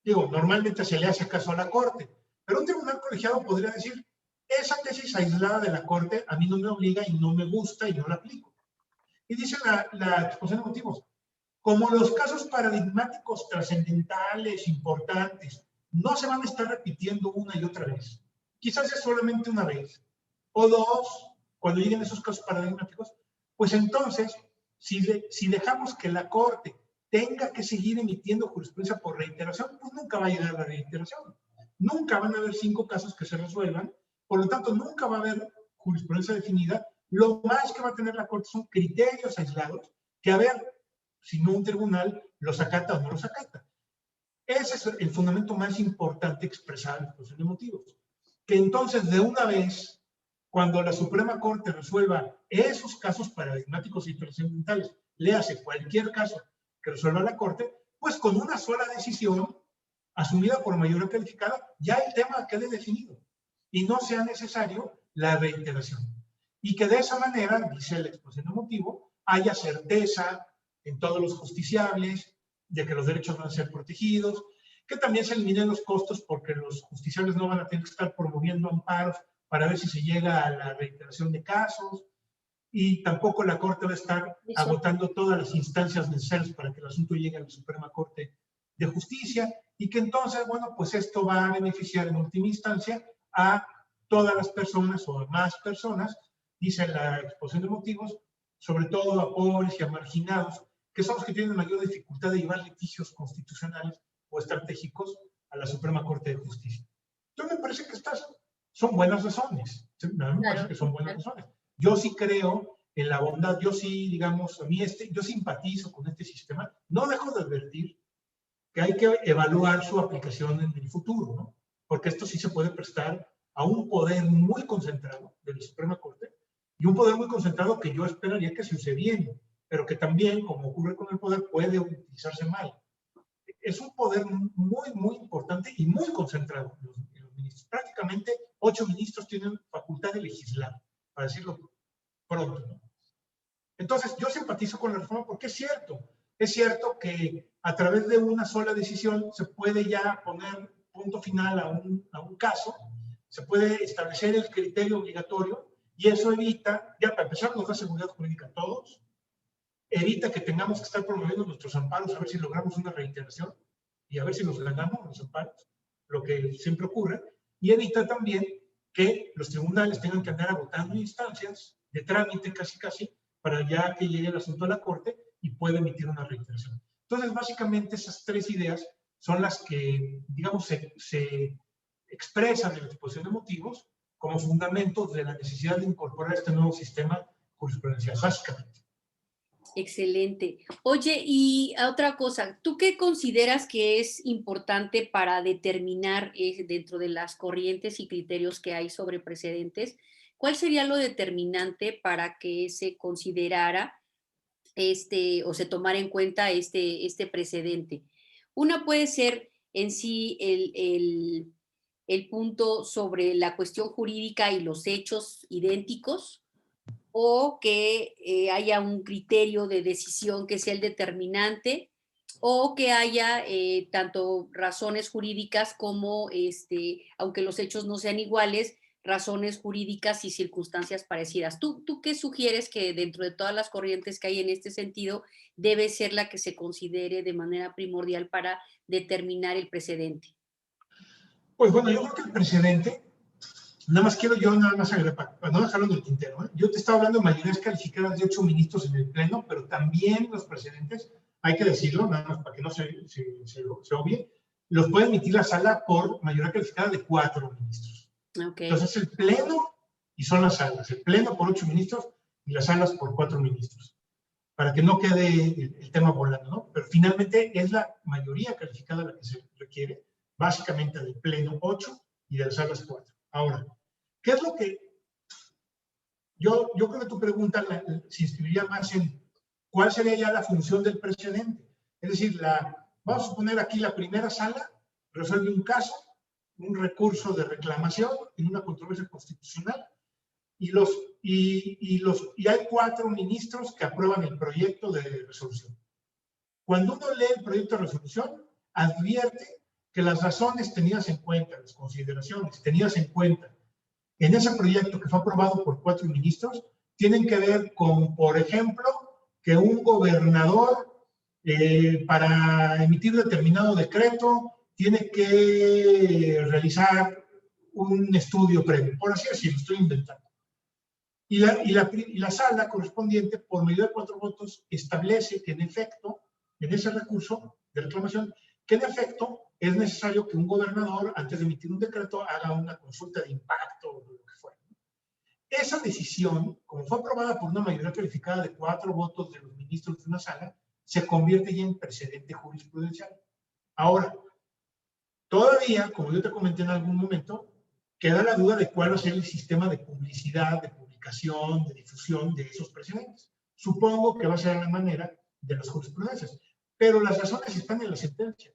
Digo, normalmente se le hace caso a la Corte, pero un tribunal colegiado podría decir, esa tesis aislada de la Corte a mí no me obliga y no me gusta y no la aplico. Y dice la exposición de motivos, como los casos paradigmáticos trascendentales, importantes, no se van a estar repitiendo una y otra vez. Quizás es solamente una vez, o dos, cuando lleguen esos casos paradigmáticos, pues entonces, si dejamos que la Corte tenga que seguir emitiendo jurisprudencia por reiteración, pues nunca va a llegar a la reiteración. Nunca van a haber 5 casos que se resuelvan, por lo tanto, nunca va a haber jurisprudencia definida. Lo más que va a tener la Corte son criterios aislados que, a ver, si no un tribunal los acata o no los acata. Ese es el fundamento más importante expresado en la exposición de motivos. Que entonces, de una vez, cuando la Suprema Corte resuelva esos casos paradigmáticos y trascendentales, le hace cualquier caso que resuelva la Corte, pues con una sola decisión, asumida por mayoría calificada, ya el tema quede definido y no sea necesario la reiteración. Y que de esa manera, dice la exposición de motivo, haya certeza en todos los justiciables de que los derechos van a ser protegidos, que también se eliminen los costos porque los justiciables no van a tener que estar promoviendo amparos para ver si se llega a la reiteración de casos, y tampoco la Corte va a estar agotando todas las instancias necesarias para que el asunto llegue a la Suprema Corte de Justicia, y que entonces, bueno, pues esto va a beneficiar en última instancia a todas las personas o a más personas, dice la exposición de motivos, sobre todo a pobres y a marginados, que son los que tienen mayor dificultad de llevar litigios constitucionales o estratégicos a la Suprema Corte de Justicia. Entonces me parece que estas son buenas razones, me parece que son buenas razones. Yo sí creo en la bondad, yo sí, digamos, a mí yo simpatizo con este sistema, no dejo de advertir que hay que evaluar su aplicación en el futuro, ¿no? Porque esto sí se puede prestar a un poder muy concentrado de la Suprema Corte y un poder muy concentrado que yo esperaría que se use bien, pero que también, como ocurre con el poder, puede utilizarse mal. Es un poder muy, muy importante y muy concentrado los ministros. Prácticamente 8 ministros tienen facultad de legislar, para decirlo pronto, ¿no? Entonces, yo simpatizo con la reforma porque es cierto que a través de una sola decisión se puede ya poner punto final a un caso, se puede establecer el criterio obligatorio y eso evita, ya para empezar, nos da seguridad jurídica a todos, evita que tengamos que estar promoviendo nuestros amparos a ver si logramos una reiteración y a ver si nos ganamos los amparos, lo que siempre ocurre, y evita también que los tribunales tengan que andar agotando instancias de trámite casi, para ya que llegue el asunto a la Corte y pueda emitir una reiteración. Entonces, básicamente, esas 3 ideas son las que, digamos, se expresan en la exposición de motivos como fundamentos de la necesidad de incorporar este nuevo sistema jurisprudencial, básicamente. Excelente. Oye, y otra cosa, ¿tú qué consideras que es importante para determinar dentro de las corrientes y criterios que hay sobre precedentes? ¿Cuál sería lo determinante para que se considerara o se tomara en cuenta este precedente? Una puede ser en sí el punto sobre la cuestión jurídica y los hechos idénticos, o que haya un criterio de decisión que sea el determinante, o que haya tanto razones jurídicas como, aunque los hechos no sean iguales, razones jurídicas y circunstancias parecidas. ¿Tú qué sugieres que dentro de todas las corrientes que hay en este sentido debe ser la que se considere de manera primordial para determinar el precedente? Pues bueno, yo creo que el precedente, nada más quiero yo agregar, para no dejarlo en el tintero, ¿eh? Yo te estaba hablando de mayorías calificadas de 8 ministros en el Pleno, pero también los precedentes, hay que decirlo, nada más para que no se obvie, los puede emitir la sala por mayoría calificada de 4 ministros. Okay. Entonces el Pleno y son las salas, el Pleno por 8 ministros y las salas por 4 ministros, para que no quede el tema volando, ¿no? Pero finalmente es la mayoría calificada la que se requiere, básicamente del Pleno 8 y de las salas 4. Ahora, ¿qué es lo que yo creo que tu pregunta se inscribiría más en cuál sería ya la función del precedente? Es decir, vamos a poner aquí la primera sala, resuelve un caso, un recurso de reclamación en una controversia constitucional, y hay 4 ministros que aprueban el proyecto de resolución. Cuando uno lee el proyecto de resolución, advierte que las razones tenidas en cuenta, las consideraciones tenidas en cuenta en ese proyecto que fue aprobado por 4 ministros, tienen que ver con, por ejemplo, que un gobernador, para emitir determinado decreto, tiene que realizar un estudio previo, por así decirlo, estoy inventando. Y la sala correspondiente, por medio de 4 votos, establece que en efecto, en ese recurso de reclamación, que en efecto es necesario que un gobernador, antes de emitir un decreto, haga una consulta de impacto o lo que fuera. Esa decisión, como fue aprobada por una mayoría calificada de 4 votos de los ministros de una sala, se convierte ya en precedente jurisprudencial. Ahora, todavía, como yo te comenté en algún momento, queda la duda de cuál va a ser el sistema de publicidad, de publicación, de difusión de esos precedentes. Supongo que va a ser la manera de las jurisprudencias, pero las razones están en la sentencia.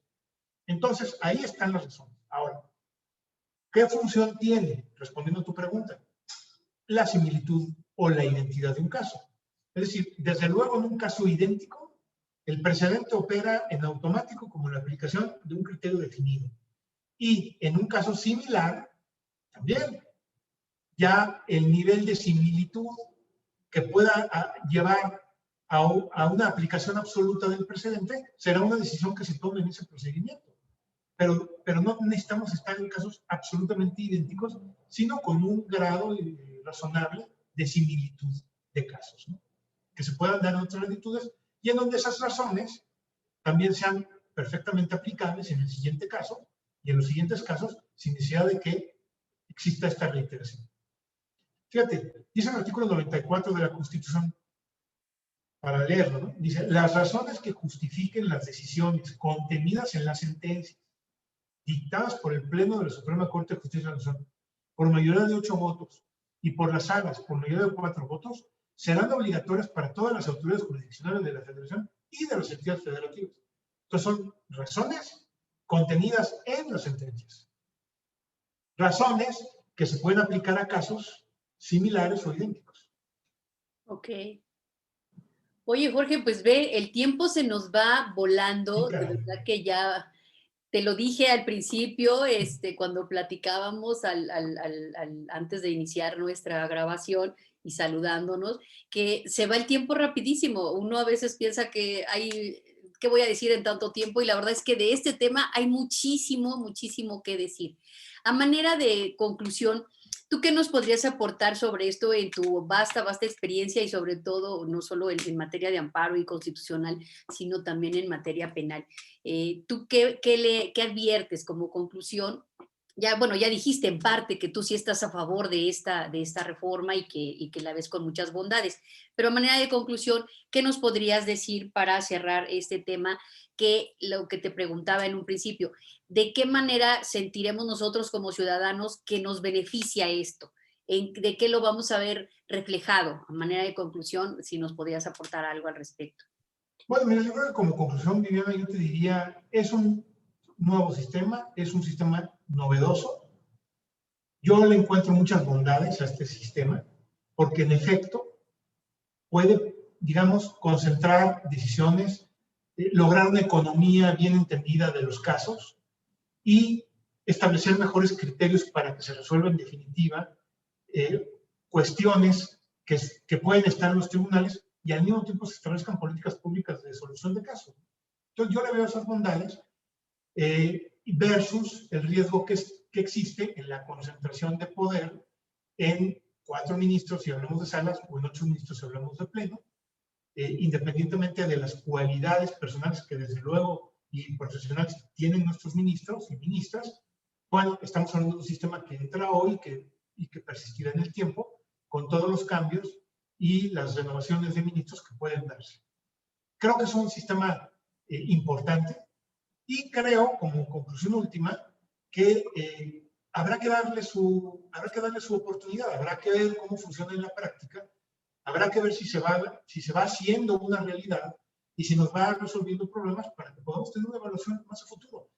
Entonces, ahí están las razones. Ahora, ¿qué función tiene? Respondiendo a tu pregunta, la similitud o la identidad de un caso. Es decir, desde luego en un caso idéntico, el precedente opera en automático como la aplicación de un criterio definido. Y en un caso similar, también, ya el nivel de similitud que pueda llevar a una aplicación absoluta del precedente será una decisión que se tome en ese procedimiento. Pero no necesitamos estar en casos absolutamente idénticos, sino con un grado razonable de similitud de casos, ¿no? Que se puedan dar en otras latitudes y en donde esas razones también sean perfectamente aplicables en el siguiente caso y en los siguientes casos sin necesidad de que exista esta reiteración. Fíjate, dice el artículo 94 de la Constitución, para leerlo, ¿no? Dice, las razones que justifiquen las decisiones contenidas en las sentencias dictadas por el Pleno de la Suprema Corte de Justicia de la Nación, por mayoría de 8 votos, y por las salas, por mayoría de 4 votos, serán obligatorias para todas las autoridades jurisdiccionales de la Federación y de las entidades federativas. Entonces son razones contenidas en las sentencias. Razones que se pueden aplicar a casos similares o idénticos. Ok. Oye, Jorge, pues ve, el tiempo se nos va volando, Sí, de verdad que ya te lo dije al principio, cuando platicábamos antes de iniciar nuestra grabación y saludándonos, que se va el tiempo rapidísimo. Uno a veces piensa que hay, ¿qué voy a decir en tanto tiempo? Y la verdad es que de este tema hay muchísimo, muchísimo que decir. A manera de conclusión, ¿tú qué nos podrías aportar sobre esto en tu vasta, vasta experiencia y sobre todo, no solo en materia de amparo y constitucional, sino también en materia penal? ¿Tú qué adviertes como conclusión? Ya, bueno, ya dijiste en parte que tú sí estás a favor de esta reforma y que la ves con muchas bondades, pero a manera de conclusión, ¿qué nos podrías decir para cerrar este tema? Que lo que te preguntaba en un principio, ¿de qué manera sentiremos nosotros como ciudadanos que nos beneficia esto? ¿De qué lo vamos a ver reflejado? A manera de conclusión, si nos podrías aportar algo al respecto. Bueno, mira, yo creo que como conclusión, Viviana, yo te diría, es un nuevo sistema, es un sistema novedoso. Yo le encuentro muchas bondades a este sistema, porque en efecto puede, digamos, concentrar decisiones, lograr una economía bien entendida de los casos y establecer mejores criterios para que se resuelvan en definitiva cuestiones que pueden estar en los tribunales y al mismo tiempo se establezcan políticas públicas de solución de casos. Entonces yo le veo esas bondades versus el riesgo que existe en la concentración de poder en 4 ministros si hablamos de salas o en 8 ministros si hablamos de pleno, independientemente de las cualidades personales que desde luego y profesionales tienen nuestros ministros y ministras. Bueno, estamos hablando de un sistema que entra hoy y que persistirá en el tiempo con todos los cambios y las renovaciones de ministros que pueden darse. Creo que es un sistema importante y creo, como conclusión última, que habrá que darle su oportunidad, habrá que ver cómo funciona en la práctica, habrá que ver si se va haciendo una realidad y si nos va resolviendo problemas para que podamos tener una evaluación más a futuro.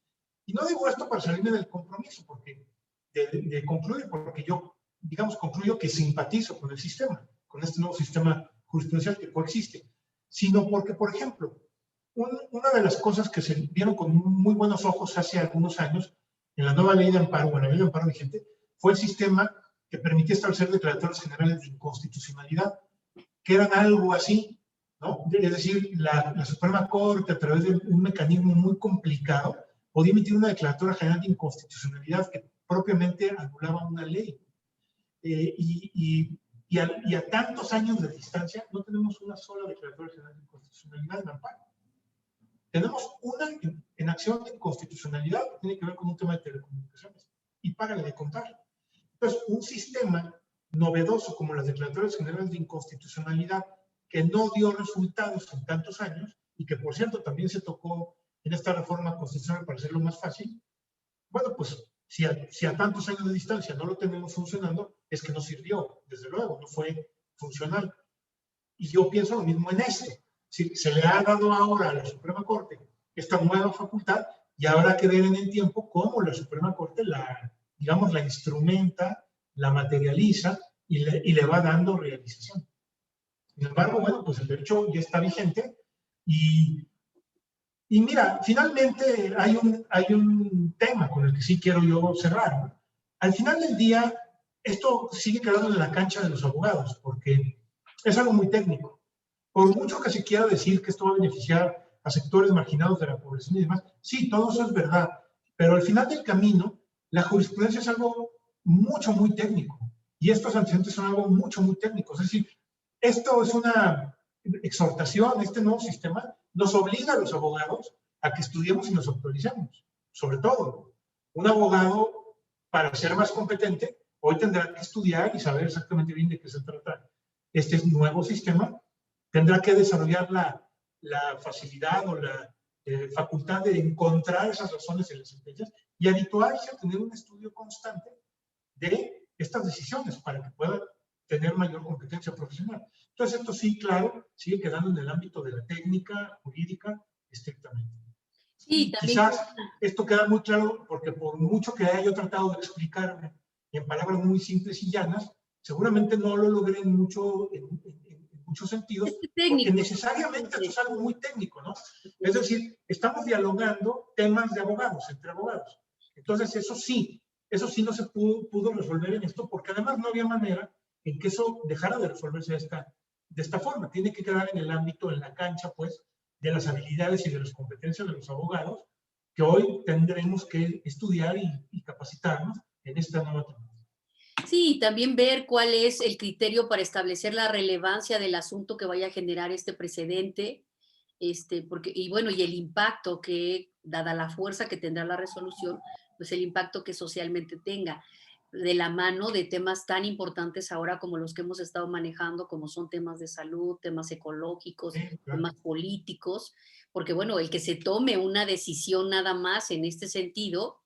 Y no digo esto para salirme del compromiso, porque de concluir, porque yo, digamos, concluyo que simpatizo con el sistema, con este nuevo sistema jurisprudencial que coexiste, sino porque, por ejemplo, una de las cosas que se vieron con muy buenos ojos hace algunos años en la nueva ley de amparo, o en la ley de amparo vigente, fue el sistema que permitía establecer declaratorios generales de inconstitucionalidad, que eran algo así, ¿no? Es decir, la Suprema Corte, a través de un mecanismo muy complicado, podía emitir una declaratoria general de inconstitucionalidad que propiamente anulaba una ley. Y a tantos años de distancia, no tenemos una sola declaratoria general de inconstitucionalidad en amparo. Tenemos una en acción de inconstitucionalidad que tiene que ver con un tema de telecomunicaciones. Y párale de contar. Entonces, un sistema novedoso como las declaratorias generales de inconstitucionalidad, que no dio resultados en tantos años, y que, por cierto, también se tocó en esta reforma constitucional para hacerlo más fácil, bueno, pues si a tantos años de distancia no lo tenemos funcionando, es que no sirvió, desde luego, no fue funcional. Y yo pienso lo mismo en esto. Si se le ha dado ahora a la Suprema Corte esta nueva facultad, y habrá que ver en el tiempo cómo la Suprema Corte digamos, la instrumenta, la materializa y le va dando realización. Sin embargo, bueno, pues el derecho ya está vigente y mira, finalmente hay un tema con el que sí quiero yo cerrar, ¿no? Al final del día, esto sigue quedando en la cancha de los abogados, porque es algo muy técnico. Por mucho que se quiera decir que esto va a beneficiar a sectores marginados de la población y demás, sí, todo eso es verdad, pero al final del camino, la jurisprudencia es algo mucho, muy técnico, y estos antecedentes son algo mucho, muy técnico. Es decir, esto es una exhortación, este nuevo sistema nos obliga a los abogados a que estudiemos y nos actualicemos. Sobre todo, un abogado, para ser más competente, hoy tendrá que estudiar y saber exactamente bien de qué se trata este nuevo sistema. Tendrá que desarrollar la facilidad o la facultad de encontrar esas razones en las sentencias y habituarse a tener un estudio constante de estas decisiones para que pueda tener mayor competencia profesional. Entonces, esto sí, claro, sigue quedando en el ámbito de la técnica jurídica estrictamente. Sí, Y también. quizás esto queda muy claro porque por mucho que haya yo tratado de explicarme en palabras muy simples y llanas, seguramente no lo logré en muchos sentidos, porque necesariamente esto es algo muy técnico, ¿no? Es decir, estamos dialogando temas de abogados, entre abogados. Entonces, eso sí no se pudo resolver en esto, porque además no había manera en que eso dejara de resolverse de esta forma. Tiene que quedar en el ámbito, en la cancha, pues, de las habilidades y de las competencias de los abogados, que hoy tendremos que estudiar y capacitarnos en esta nueva temporada. Sí, también ver cuál es el criterio para establecer la relevancia del asunto que vaya a generar este precedente, porque, y bueno, y el impacto que, dada la fuerza que tendrá la resolución, pues el impacto que socialmente tenga, de la mano de temas tan importantes ahora como los que hemos estado manejando, como son temas de salud, temas ecológicos, Sí, claro. temas políticos, porque bueno, el que se tome una decisión nada más en este sentido,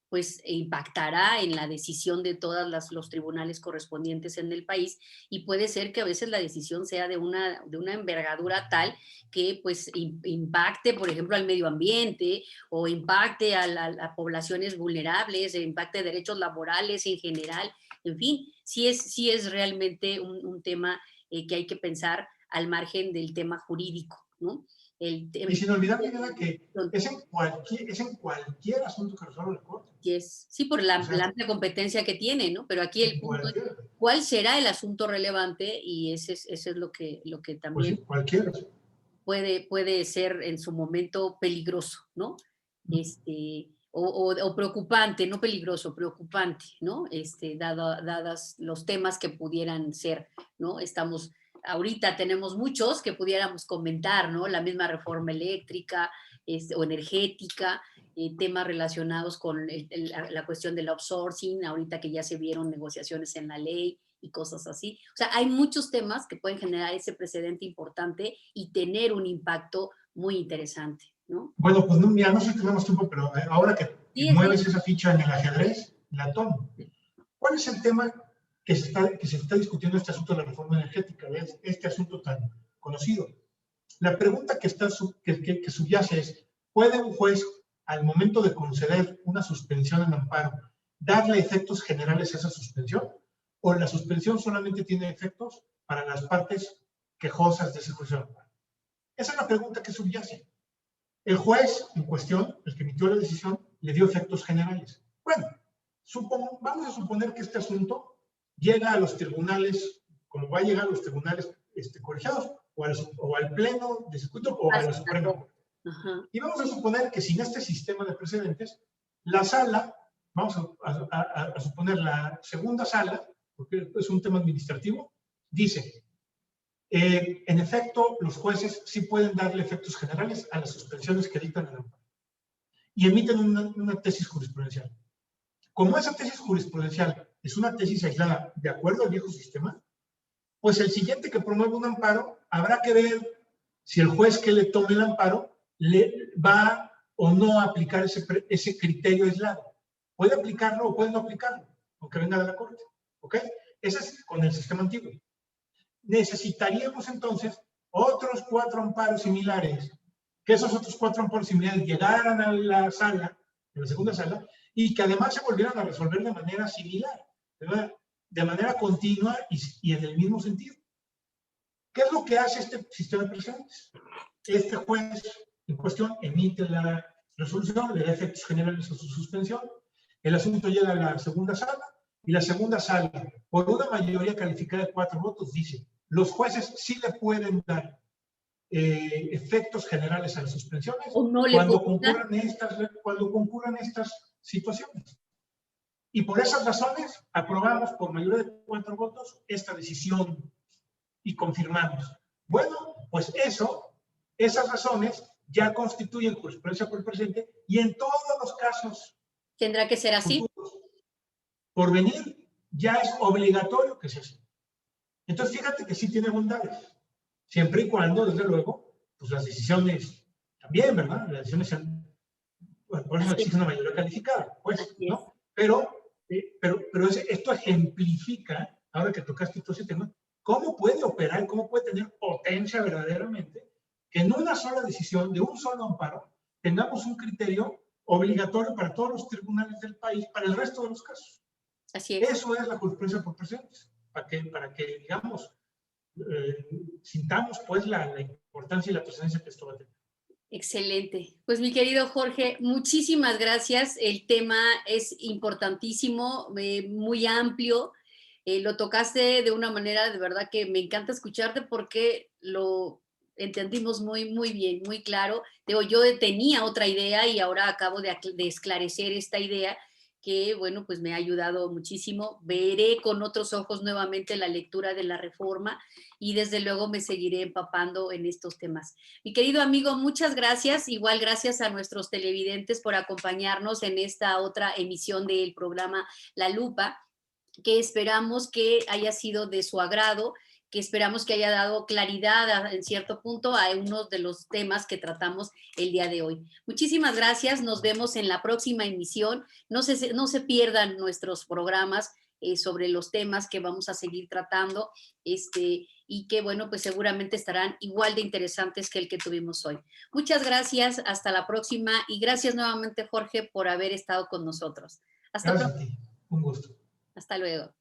pues impactará en la decisión de todos los tribunales correspondientes en el país y puede ser que a veces la decisión sea de una envergadura tal que pues impacte, por ejemplo, al medio ambiente o impacte a poblaciones vulnerables, impacte derechos laborales en general, en fin, sí es realmente un tema que hay que pensar al margen del tema jurídico, ¿no? Y sin olvidar, Liliana, que es en cualquier asunto que resuelva la Corte. Sí, por la O sea, amplia competencia que tiene, ¿no? Pero aquí el en punto es cualquier, cuál será el asunto relevante y ese es lo que pues también sí, cualquiera. puede ser en su momento peligroso, ¿no? O preocupante, no peligroso, preocupante, ¿no? Dadas los temas que pudieran ser, ¿no? Ahorita tenemos muchos que pudiéramos comentar, ¿no? La misma reforma eléctrica o energética, temas relacionados con la cuestión del outsourcing, ahorita que ya se vieron negociaciones en la ley y cosas así. O sea, hay muchos temas que pueden generar ese precedente importante y tener un impacto muy interesante, ¿no? Bueno, pues mira, no sé si tenemos tiempo, pero ahora que Sí, mueves esa ficha en el ajedrez, la tomo. ¿Cuál es el tema que se está discutiendo este asunto de la reforma energética, este asunto tan conocido? La pregunta que subyace es, ¿puede un juez al momento de conceder una suspensión en amparo, darle efectos generales a esa suspensión, o la suspensión solamente tiene efectos para las partes quejosas de ese juicio de amparo? Esa es la pregunta que subyace. El juez en cuestión, el que emitió la decisión, le dio efectos generales. Bueno, vamos a suponer que este asunto llega a los tribunales, como va a llegar a los tribunales colegiados, o al Pleno de Circuito o a la Suprema Corte. Y vamos a suponer que sin este sistema de precedentes, la sala, vamos a suponer la segunda sala, porque es un tema administrativo, dice, en efecto, los jueces sí pueden darle efectos generales a las suspensiones que dictan el amparo. Y emiten una tesis jurisprudencial. Como esa tesis jurisprudencial es una tesis aislada de acuerdo al viejo sistema, pues el siguiente que promueve un amparo habrá que ver si el juez que le tome el amparo le va o no a aplicar ese criterio aislado. Puede aplicarlo o puede no aplicarlo, aunque venga de la Corte. ¿Ok? Ese es con el sistema antiguo. Necesitaríamos entonces otros 4 amparos similares, que esos otros 4 amparos similares llegaran a la sala, en la segunda sala, y que además se volvieran a resolver de manera similar, ¿verdad? De manera continua y en el mismo sentido. ¿Qué es lo que hace este sistema de precedentes? Este juez en cuestión emite la resolución, le da efectos generales a su suspensión, el asunto llega a la segunda sala, y la segunda sala, por una mayoría calificada de 4 votos, dice, los jueces sí le pueden dar efectos generales a las suspensiones o no le cuando concurran estas situaciones. Y por esas razones aprobamos por mayoría de 4 votos esta decisión y confirmamos. Bueno, pues esas razones ya constituyen jurisprudencia por el presente y en todos los casos tendrá que ser así. futuros por venir ya es obligatorio que sea así. Entonces fíjate que sí tiene bondades, siempre y cuando, desde luego, pues las decisiones también, ¿verdad? Las decisiones sean, bueno, por eso existe una mayoría calificada, pues, ¿no? Pero esto ejemplifica, ahora que tocaste todo ese tema, cómo puede operar, cómo puede tener potencia verdaderamente, que en una sola decisión, de un solo amparo, tengamos un criterio obligatorio para todos los tribunales del país, para el resto de los casos. Así es. Eso es la jurisprudencia por precedentes, para que digamos, sintamos pues la importancia y la presencia que esto va a tener. Excelente. Pues mi querido Jorge, muchísimas gracias. El tema es importantísimo, muy amplio. Lo tocaste de una manera de verdad que me encanta escucharte porque lo entendimos muy bien, muy claro. Digo, yo tenía otra idea y ahora acabo de esclarecer esta idea que, bueno, pues me ha ayudado muchísimo. Veré con otros ojos nuevamente la lectura de la reforma y desde luego me seguiré empapando en estos temas. Mi querido amigo, muchas gracias. Igual gracias a nuestros televidentes por acompañarnos en esta otra emisión del programa La Lupa, que esperamos que haya sido de su agrado, que esperamos que haya dado claridad en cierto punto a uno de los temas que tratamos el día de hoy. Muchísimas gracias, nos vemos en la próxima emisión. No se pierdan nuestros programas sobre los temas que vamos a seguir tratando y que, bueno, pues seguramente estarán igual de interesantes que el que tuvimos hoy. Muchas gracias, hasta la próxima y gracias nuevamente, Jorge, por haber estado con nosotros. Hasta Gracias a ti, un gusto. Hasta luego.